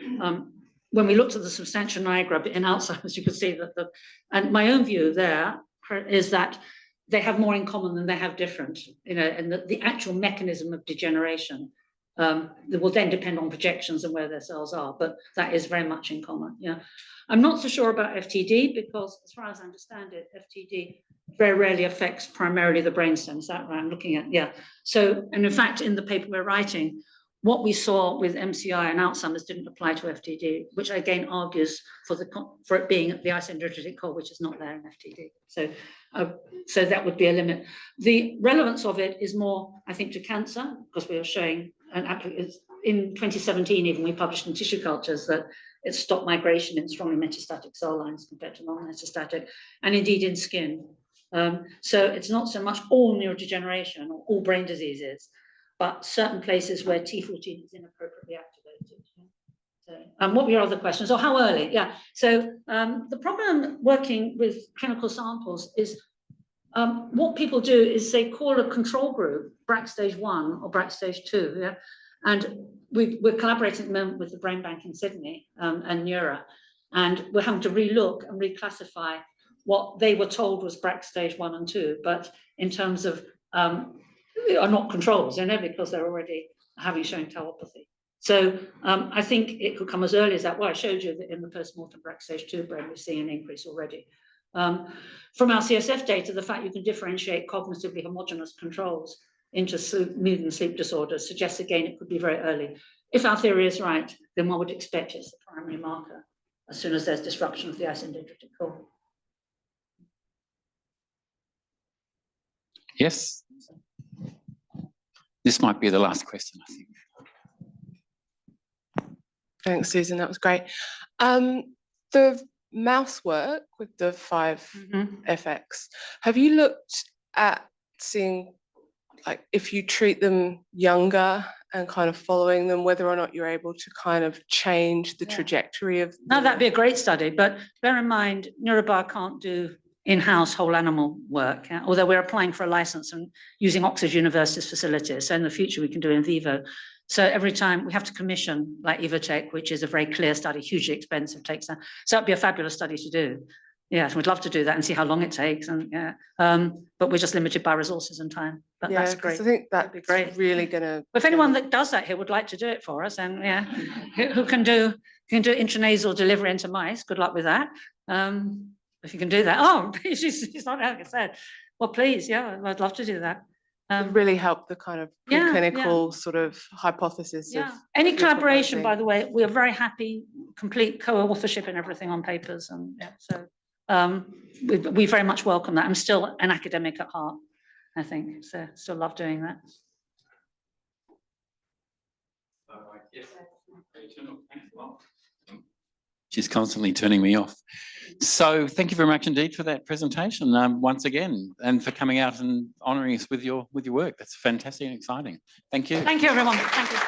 when we looked at the substantia nigra in Alzheimer's, you could see that and my own view there is that they have more in common than they have different, and the actual mechanism of degeneration that will then depend on projections and where their cells are, but that is very much in common. Yeah, I'm not so sure about FTD, because as far as I understand it, FTD very rarely affects primarily the brainstem. Is that right? I'm looking at, yeah. So, and in fact, in the paper we're writing, what we saw with MCI and Alzheimer's didn't apply to FTD, which again argues for it being the isodendritic core, which is not there in FTD. So that would be a limit. The relevance of it is more, I think, to cancer, because we were showing, in 2017 even, we published in Tissue Cultures that it stopped migration in strongly metastatic cell lines compared to non-metastatic, and indeed in skin. So it's not so much all neurodegeneration or all brain diseases, but certain places where T14 is inappropriately activated. So, what were your other questions? Or how early? Yeah. So the problem working with clinical samples is what people do is they call a control group BRAC stage 1 or BRAC stage 2. Yeah. And we're collaborating at the moment with the Brain Bank in Sydney and Neura, and we're having to relook and reclassify what they were told was BRAC stage 1 and 2, but in terms of are not controls, because they're already having shown tauopathy. So I think it could come as early as that. Well, I showed you that in the post-mortem BRAC stage 2 brain, we're seeing an increase already. From our CSF data, the fact you can differentiate cognitively homogeneous controls into mood and sleep disorders suggests again it could be very early. If our theory is right, then one would expect it's the primary marker as soon as there's disruption of the isodendritic core. Yes. This might be the last question, I think. Thanks, Susan. That was great. The mouse work with the 5FX, have you looked at seeing, like, if you treat them younger and kind of following them, whether or not you're able to kind of change the trajectory of? No, that'd be a great study, but bear in mind, Neurobio can't do in-house whole animal work, although we're applying for a license and using Oxford University's facilities. So in the future, we can do in vivo. So every time we have to commission, like Evotech, which is a very clear study, hugely expensive, takes that. So that'd be a fabulous study to do. Yeah, we'd love to do that and see how long it takes. And but we're just limited by resources and time. But yeah, that's great. I think that'd be great. Really gonna. If anyone that does that here would like to do it for us, and who can do intranasal delivery into mice? Good luck with that. If you can do that. Oh, she's not, like I said. Well, please, yeah, I'd love to do that. Really help the kind of preclinical sort of hypothesis. Yeah. Any collaboration, by the way, we are very happy, complete co-authorship and everything on papers, and so we very much welcome that. I'm still an academic at heart, I think, so still love doing that. She's constantly turning me off. So thank you very much indeed for that presentation once again, and for coming out and honouring us with your work. That's fantastic and exciting. Thank you. Thank you, everyone. Thank you.